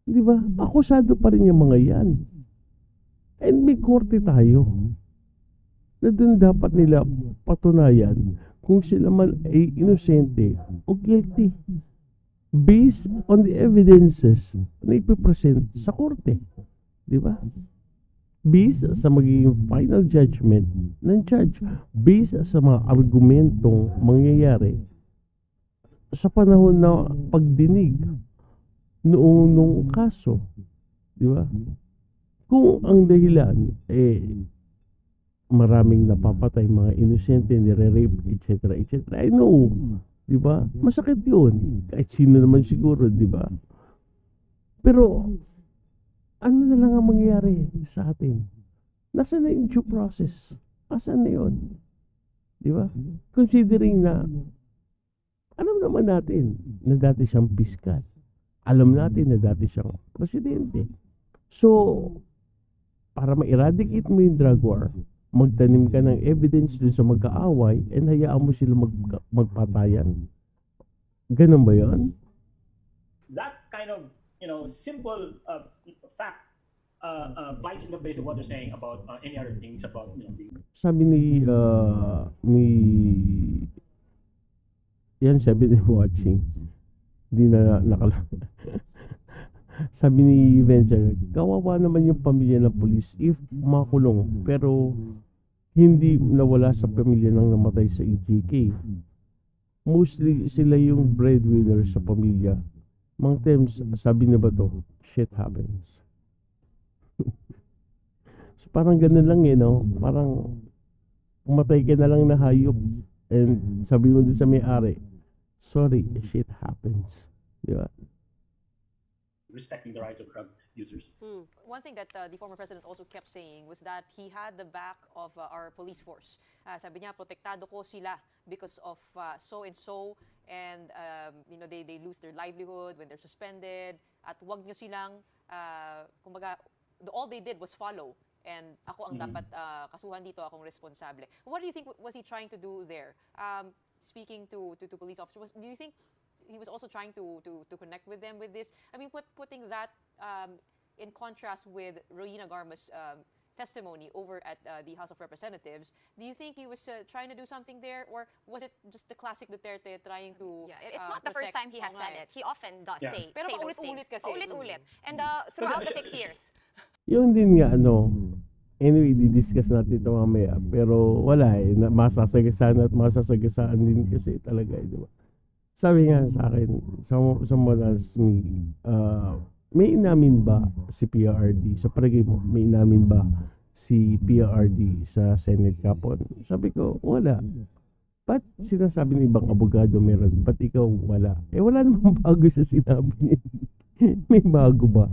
Di ba? Akusado pa rin yung mga yan. And may korte tayo. Na dun dapat nila patunayan kung sila man ay inosente o guilty based on the evidences na ipipresent sa korte. Di ba? Based sa magiging final judgment ng judge. Based sa mga argumentong mangyayari sa panahon na pagdinig nung kaso. Di ba? Kung ang dahilan maraming napapatay, mga inosente, nire-rape, etc., etc. I know, di ba? Masakit yun. Kahit sino naman siguro, di ba? Pero, ano na lang ang mangyayari sa atin? Nasaan na yung due process? Nasaan na yun? Di ba? Considering na, alam naman natin na dati siyang piskal. Alam natin na dati siyang presidente. So, para ma-eradicate mo yung drug war, magtanim ka ng evidence dun sa magkaaway and hayaan mo sila magpatayan. Ganun ba yun? that kind of simple fact flies in the face of what they're saying about any other things about being Sabi ni yan, sabi ni watching. Hindi na nakala. Sabi ni Venture, kawawa naman yung pamilya ng pulis if makulong pero hindi nawala sa pamilya ng namatay sa EJK. Mostly sila yung breadwinner sa pamilya. Mang terms, sabi na ba to, shit happens. So parang ganun lang no? Parang umatay ka na lang na hayop and sabi mo din sa may-ari, sorry, shit happens. Di ba? respecting the rights of drug users. One thing that the former president also kept saying was that he had the back of our police force. Sabi niya, protektado ko sila because of so and so, and they lose their livelihood when they're suspended. At wag nyo silang, kumbaga, all they did was follow. And ako ang dapat kasuhan dito, akong responsable. What do you think was he trying to do there? Speaking to police officers, do you think he was also trying to connect with them with this? I mean, putting that in contrast with Rowena Garma's testimony over at the House of Representatives, do you think he was trying to do something there, or was it just the classic Duterte trying to it's not the first time he has said it. He often does say Pero those things. paulit-ulit kasi. Paulit-ulit. And throughout the 6 years. Yung din nga anyway, di-discuss natin ito mamaya, pero wala masasagasaan at masasagasaan din kasi talaga, di ba? Sabi nga sa akin, someone asked me, may inamin ba si PRD? Sa palagay mo, may inamin ba si PRD sa Senate kapon? Sabi ko, wala. Ba't sinasabi ng ibang abogado meron? Ba't ikaw wala? Wala namang bago sa sinabi niya. May bago ba?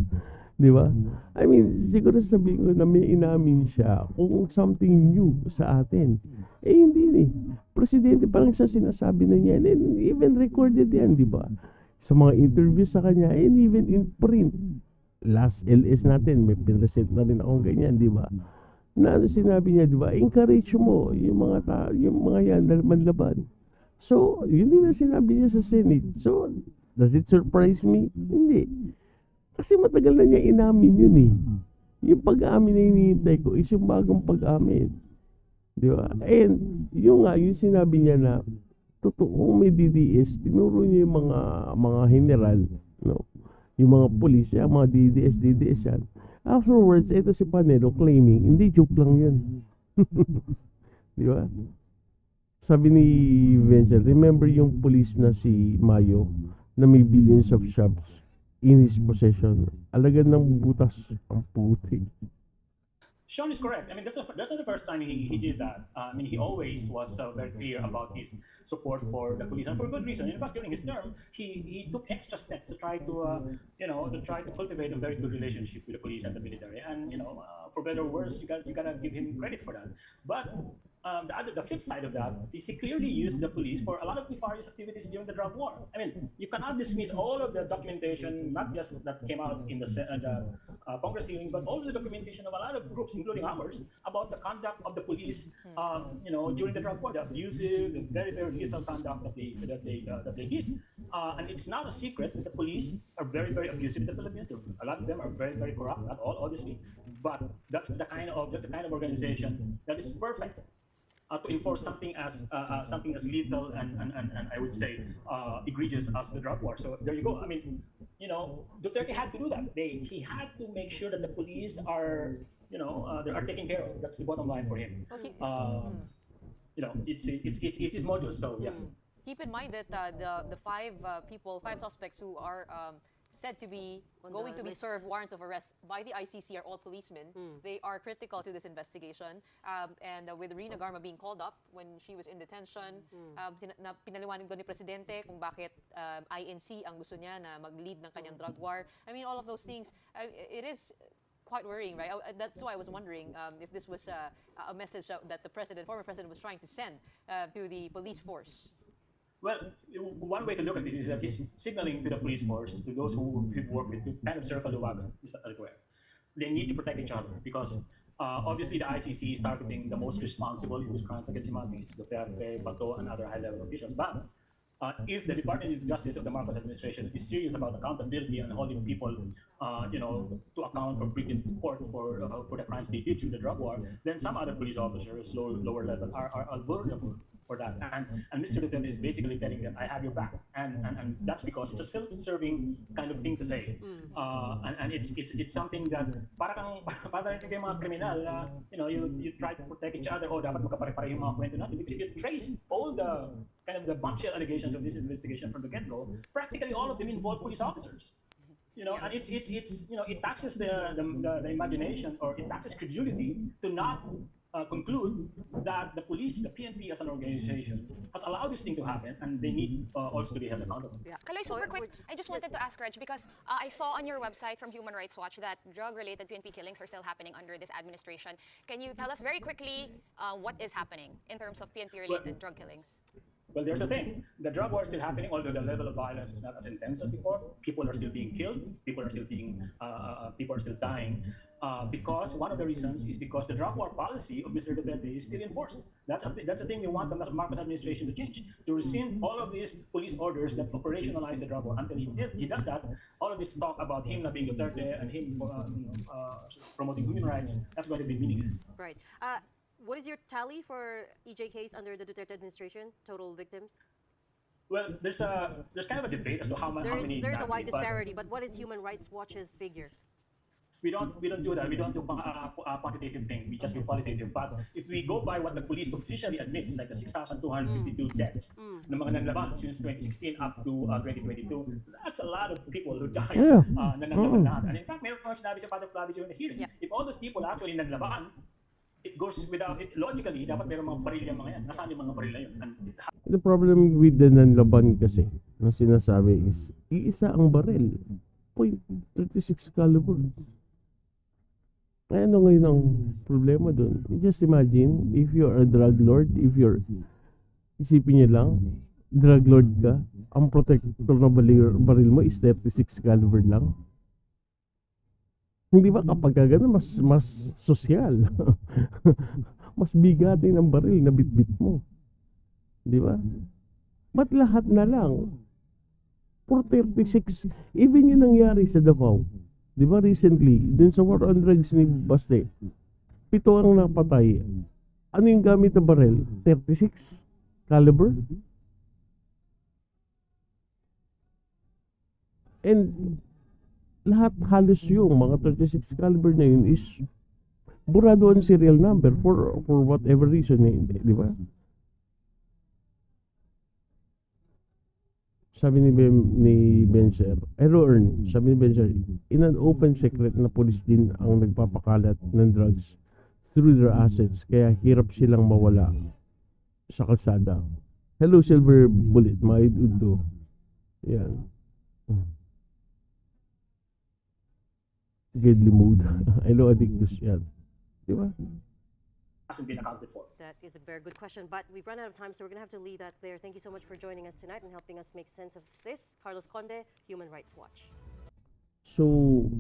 Di ba? I mean, siguro sabihin ko na may inamin siya kung something new sa atin. Hindi Presidente pa lang siya sinasabi na niya. And even recorded yan, di ba? Sa mga interviews sa kanya, and even in print. Last LS natin, may pinresent na rin akong ganyan, di ba? Na sinabi niya, di ba? Encourage mo yung mga yan na manlaban. So, yun din na sinabi niya sa Senate. So, does it surprise me? Hindi. Kasi matagal na niya inamin yun Yung pag-amin na hinihintay ko is yung bagong pag-amin. Di ba? And yung sinabi niya na totoong may DDS, tinuro niya yung mga general, yung mga pulis, yung mga DDS yan. Afterwards, ito si Panelo claiming, hindi joke lang yun. Di ba? Sabi ni Vincent, remember yung pulis na si Mayo na may billions of shops in his possession. Alagan ng butas ang putik. Sean is correct. I mean, that's not the first time he did that. I mean, he always was very clear about his support for the police, and for good reason. In fact, during his term, he took extra steps to try to cultivate a very good relationship with the police and the military. And for better or worse, you gotta give him credit for that. But the flip side of that is he clearly used the police for a lot of nefarious activities during the drug war. I mean, you cannot dismiss all of the documentation, not just that came out in the Congress hearing, but all the documentation of a lot of groups, including ours, about the conduct of the police, during the drug war, the abusive, the very, very lethal conduct that they did. And it's not a secret that the police are very, very abusive in the Philippines. A lot of them are very, very corrupt. Not all, obviously, but that's the kind of organization that is perfect to enforce something as lethal and I would say egregious as the drug war. So there you go. I mean, Duterte had to do that. He had to make sure that the police are they are taken care of. That's the bottom line for him. Okay. It's his modus. So yeah. Keep in mind that the five suspects who are said to be going to be served warrants of arrest by the ICC are all policemen. They are critical to this investigation. And with Rowena Garma being called up when she was in detention, pinaliwanag doon ni Presidente kung bakit INC ang gusto niya na mag-lead ng kanyang drug war. I mean, all of those things, it is quite worrying, right? That's why I was wondering if this was a message that the former president was trying to send to the police force. Well, one way to look at this is that he's signaling to the police force, to those who work with, to kind of circle the wagon. They need to protect each other because obviously the ICC is targeting the most responsible in these crimes against humanity. It's Duterte, Bato, and other high-level officials. But if the Department of Justice of the Marcos administration is serious about accountability and holding people, to account or bring them to court for the crimes they did during the drug war, then some other police officers, lower level, are vulnerable for that. And Mr. Duterte is basically telling them, I have your back. And that's because it's a self-serving kind of thing to say. And it's something that parang kayo mga kriminal, you try to protect each other, dapat magkapare-pare yung mga kwento natin. Because if you trace all the kind of the bombshell allegations of this investigation from the get-go, practically all of them involve police officers. And it taxes the imagination, or it taxes credulity to not conclude that the police, the PNP as an organization, has allowed this thing to happen, and they need also to be held accountable. Yeah. Kaloy, super quick, I just wanted to ask Reg, because I saw on your website from Human Rights Watch that drug-related PNP killings are still happening under this administration. Can you tell us very quickly what is happening in terms of PNP-related drug killings? Well, there's a thing. The drug war is still happening, although the level of violence is not as intense as before. People are still being killed. People are still dying. Because one of the reasons is because the drug war policy of Mr. Duterte is still enforced. That's the thing we want the Marcos administration to change, to rescind all of these police orders that operationalize the drug war. Until he does that, all of this talk about him not being Duterte and him promoting human rights, that's going to be meaningless. Right. What is your tally for EJ case under the Duterte administration, total victims? Well, there's kind of a debate as to how many exactly. There's a wide disparity, but what is Human Rights Watch's figure? We don't do that. We don't do quantitative thing. We just do qualitative. But if we go by what the police officially admits, like the 6,252 deaths, ng mga naglaban since 2016 up to 2022, that's a lot of people who died na naglaban lahat. And in fact, meron mga sinabi si Father Flavio during the hearing. Yeah. If all those people actually naglaban, it goes without it, logically, dapat meron mga baril yung mga yan. Nasaan yung mga baril na yun? And The problem with the nanlaban kasi, na sinasabi is, iisa ang baril. .36 caliber. Ano ngayon ang problema dun? Just imagine, if you're a drug lord, isipin niyo lang, drug lord ka, ang protector na baril mo is 36 caliber lang. Hindi ba kapag gano'n, mas sosyal? Mas bigatin ang baril na bitbit mo. Di ba? Ba't lahat na lang? For 36, even yung nangyari sa Davao. Di ba recently, dun sa war on drugs ni Baste, 7 ang napatay. Ano yung gamit na baril? 36 caliber? And lahat halos yung mga 36 caliber na yun is burado ang serial number for whatever reason, di ba? Sabi ni Bencher, sabi ni Bencher, in an open secret na police din ang nagpapakalat ng drugs through their assets, kaya hirap silang mawala sa kalsada. Hello, Silver Bullet, Maid Udo. Yan. Deadly mode. Hello, Addictus yan. Di ba? hasn't been accounted for. That is a very good question, but we've run out of time, so we're going to have to leave that there. Thank you so much for joining us tonight and helping us make sense of this. Carlos Conde, Human Rights Watch. So,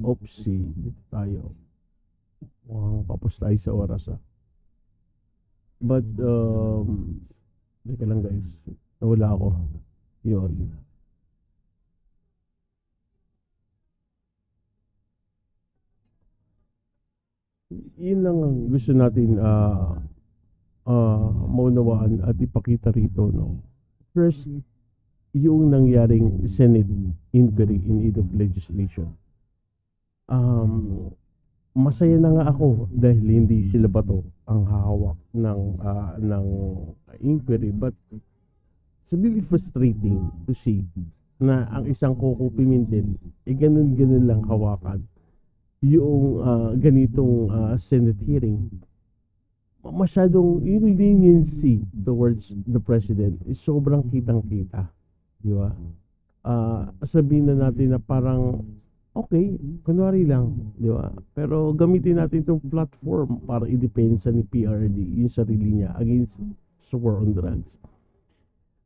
oopsie, dito tayo. Mukhang papos tayo sa oras But, teka lang guys. Nawala ako. Yun. Yun lang ang gusto natin maunawaan at ipakita rito, no? First, yung nangyaring Senate inquiry in aid of legislation. Masaya na nga ako dahil hindi sila ba to ang hahawak ng inquiry, but it's really frustrating to see na ang isang Coco Pimentel ganun-ganun lang hawakan yung ganitong Senate hearing. Masyadong yung leniency towards the President is sobrang kitang-kita, di ba? Sabihin na natin na parang okay, kunwari lang, di ba? Pero gamitin natin itong platform para i-depensa ni PRD yung sarili niya against war on drugs.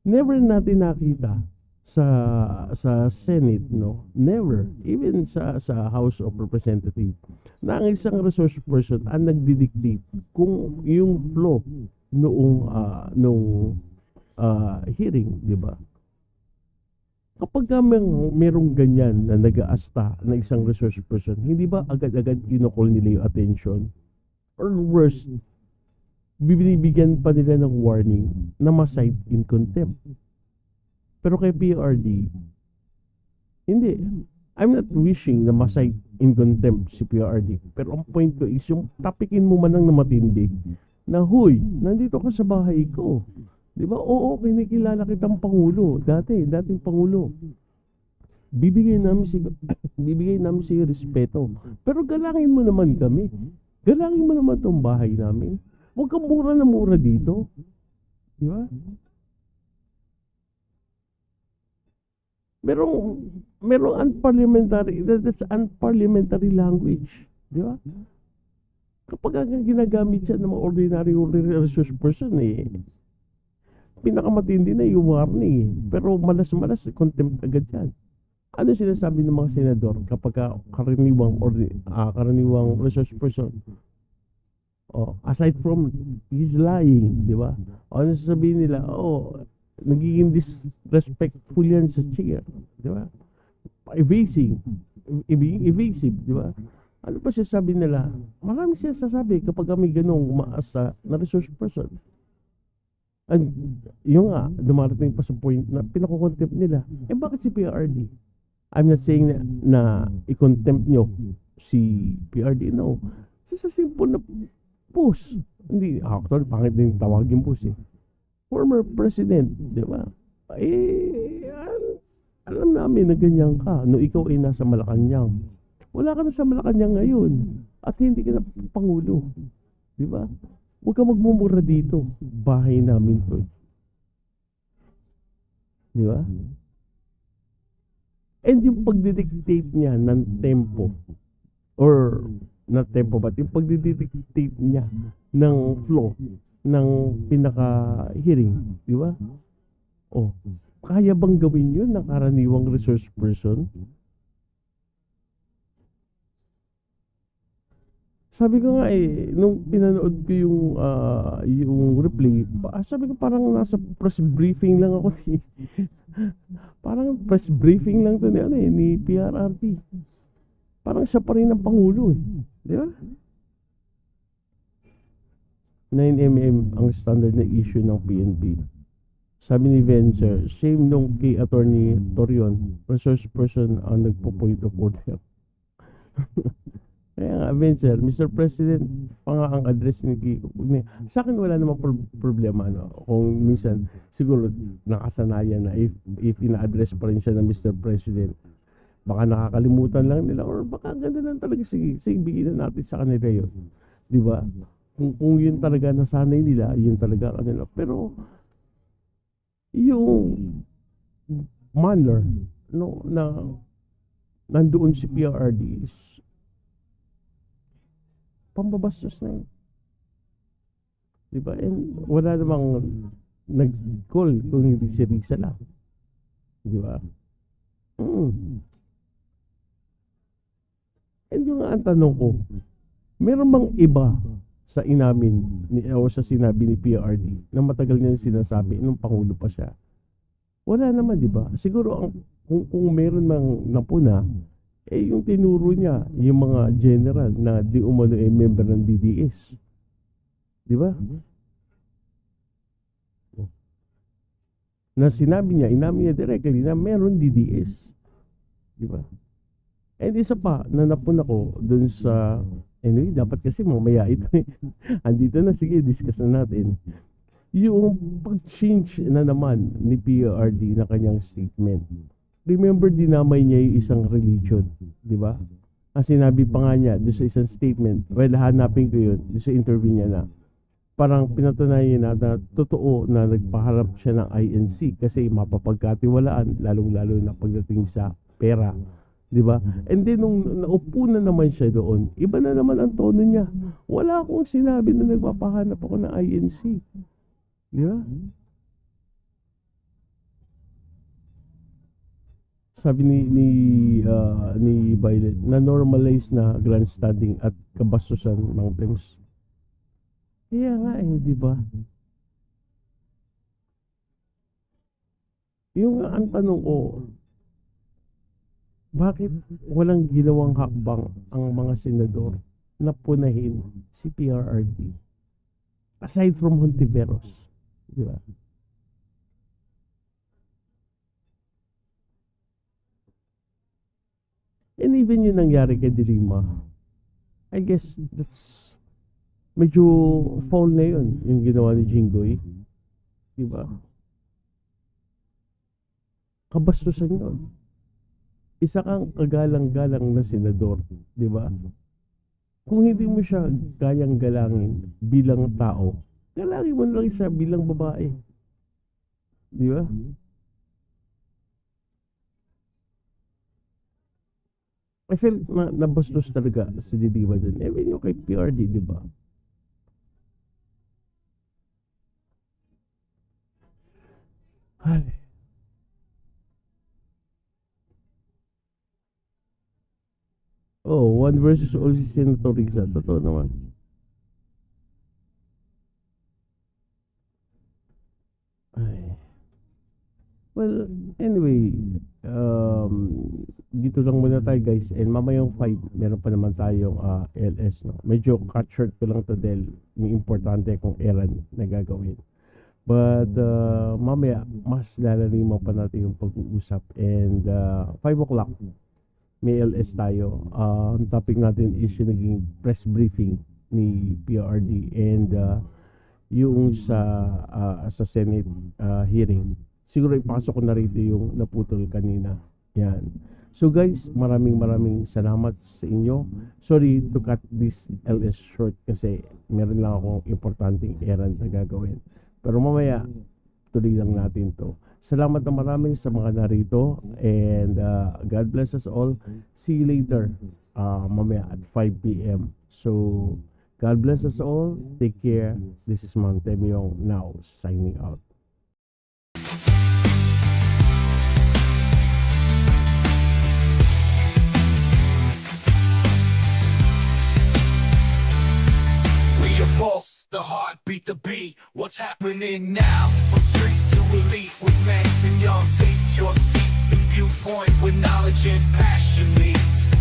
Never natin nakita sa Senate, no? Never. Even sa House of Representatives na ang isang resource person ang nagdidictate kung yung flow noong hearing, di ba? Kapag merong ganyan na nag-aasta na isang resource person, hindi ba agad-agad kinokol nila yung attention? Or worse, bibigyan pa nila ng warning na ma-cite in contempt. Pero kay PRD, hindi. I'm not wishing na ma-cite in contempt si PRD. Pero ang point ko is yung tapikin mo man lang na matindi na, huy, nandito ka sa bahay ko. Di ba? Oo, kinikilala kitang Pangulo. Dating Pangulo. Bibigay namin si respeto. Pero galangin mo naman kami. Galangin mo naman tong bahay namin. Huwag kang mura na mura dito. Di ba? Merong unparliamentary, that's unparliamentary language. Di ba? Kapag ang ginagamit siya ng mga ordinary resource person, pinakamatindi na yung warning eh. Pero malas-malas, contempt agad yan. Ano sinasabi ng mga senador kapag karaniwang resource person? Aside from he's lying, di ba? Ano sasabihin nila? Nagiging disrespectful yan sa chair, di ba? Evasive, di ba? Ano pa sasabi nila? Marami siya sasabi kapag kami ganong umaasa na resource person. And yung nga, dumarating pa sa point na pinakukontempt nila. Bakit si PRD? I'm not saying na i-contempt nyo si PRD. No. Sa simple na boss. Hindi, actually, pangit din tawagin boss eh. Former president, di ba? Alam namin na ganyan ka no ikaw ay nasa Malacanang. Wala ka na sa Malacanang ngayon. At hindi ka na Pangulo. Di ba? Huwag ka magmumura dito. Bahay namin to. Di ba? And yung pagdidictate niya ng tempo or not tempo but yung pagdidictate niya ng flow ng pinaka-hearing. Di ba? Kaya bang gawin yun ng karaniwang resource person? Sabi ko nga nung pinanood ko yung replay, sabi ko parang nasa press briefing lang ako. Parang press briefing lang to ni PRRT. Parang siya pa rin ang Pangulo eh. Di ba? 9mm ang standard na issue ng PNP. Sabi ni Venture, same nung kay Attorney Torion, resource person ang nagpo-point of order. Kaya nga, Venture, Mr. President, pa nga ang address ni Kiko. Sa akin wala namang problema. Kung minsan, siguro nakasanayan na if ina-address pa rin siya ng Mr. President, baka nakakalimutan lang nila or baka ganda lang talaga. Sige, bigyan na natin sa kanila yun. Di ba? Kung yun talaga nasanay nila, yun talaga kanila. Pero, yung manner na nandoon si PRD is pambabastos na yun. Diba? And wala namang nag-call kung hindi si Risa lang. Diba? And yung ang tanong ko, meron bang iba sa inamin o sa sinabi ni PRD na matagal niya sinasabi nung Pangulo pa siya? Wala naman, di ba? Siguro kung meron mang napuna, yung tinuro niya yung mga general na di umano member ng DDS. Di ba? Na sinabi niya, inamin niya directly na meron DDS. Di ba? And isa pa na napuna ko dun sa anyway, dapat kasi mamaya ito andito na, sige, discuss na natin yung pag-change na naman ni PRD na kanyang statement. Remember, dinamay niya yung isang religion, di ba? Ang sinabi pa nga niya doon sa isang statement, well, hanapin ko yun doon sa interview niya na parang pinatunayan niya na totoo na nagpaharap siya ng INC kasi mapapagkatiwalaan, lalong-lalo na pagdating sa pera. Di ba? And then, nung naupo na naman siya doon, iba na naman ang tono niya. Wala akong sinabi na nagpapahanap ako ng INC. Di ba? Sabi ni Violet, na normalize na grandstanding at kabastusan ng times. Kaya nga di ba? Yung ang tanong ko, Bakit walang ginawang hakbang ang mga senador na punahin si PRRD? Aside from Hontiveros, di ba? And even yung nangyari kay Dilima, I guess that's medyo foul na yun, yung ginawa ni Jinggoy. Di ba? Kabastusan yun. Isa kang kagalang-galang na senador, di ba? Kung hindi mo siya kayang galangin bilang tao, galangin mo na lang siya bilang babae. Di ba? I feel na nabastos talaga si Didiba dun. Even yung kay PRD, di ba? Ay. Oh, one versus all si Senator Riza. Totoo naman. Ay. Well, anyway, dito lang muna tayo guys. And mamayang 5, meron pa naman tayong LS. No? Medyo cut short ko lang to dahil may importante kong errand na gagawin. But mamaya, mas lalaliman pa natin yung pag-uusap. And 5 o'clock, may LS tayo. Ang topic natin is yung naging press briefing ni PRD and yung sa Senate hearing. Siguro ipasok ko na rito yung naputol kanina. Yan. So guys, maraming salamat sa inyo. Sorry to cut this LS short kasi meron lang akong importanteng errand na gagawin. Pero mamaya, tuloy lang natin to. Salamat na marami sa mga narito and God bless us all. See you later mamaya at 5 p.m. So, God bless us all. Take care. This is Mang Temyong now signing out. We are pulse, the heartbeat, the beat. What's happening now? From street to elite with Max and Young. Take your seat. The viewpoint with knowledge and passion meets.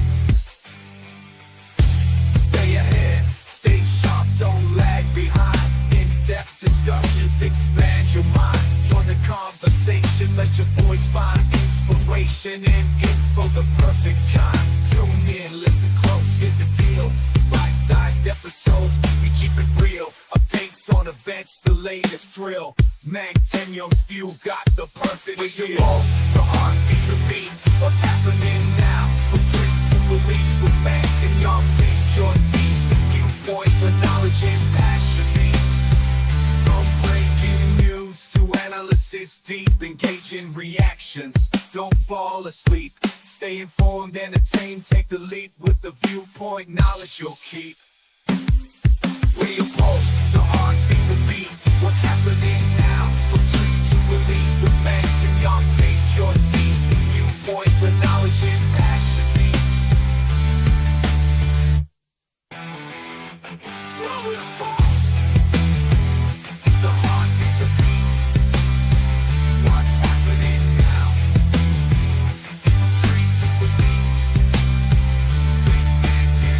Stay ahead, stay sharp, don't lag behind. In-depth discussions, expand your mind. Join the conversation, let your voice find inspiration and info, the perfect kind. Tune in, listen close, here's the deal. Bite-sized episodes, we keep it real. Updates on events, the latest drill. Mang Temyong's view got the perfect feel. The heartbeat, the beat, what's happening now? From street to elite with Mang Temyong, take your seat. The viewpoint, the knowledge and passion meets. From breaking news to analysis, deep engaging reactions. Don't fall asleep. Stay informed, entertained, take the lead with the viewpoint, knowledge you'll keep. We oppose the heartbeat, the beat. What's happening now? From street to elite with Max and Young, take your seat. The viewpoint, the knowledge and passion meets. We oppose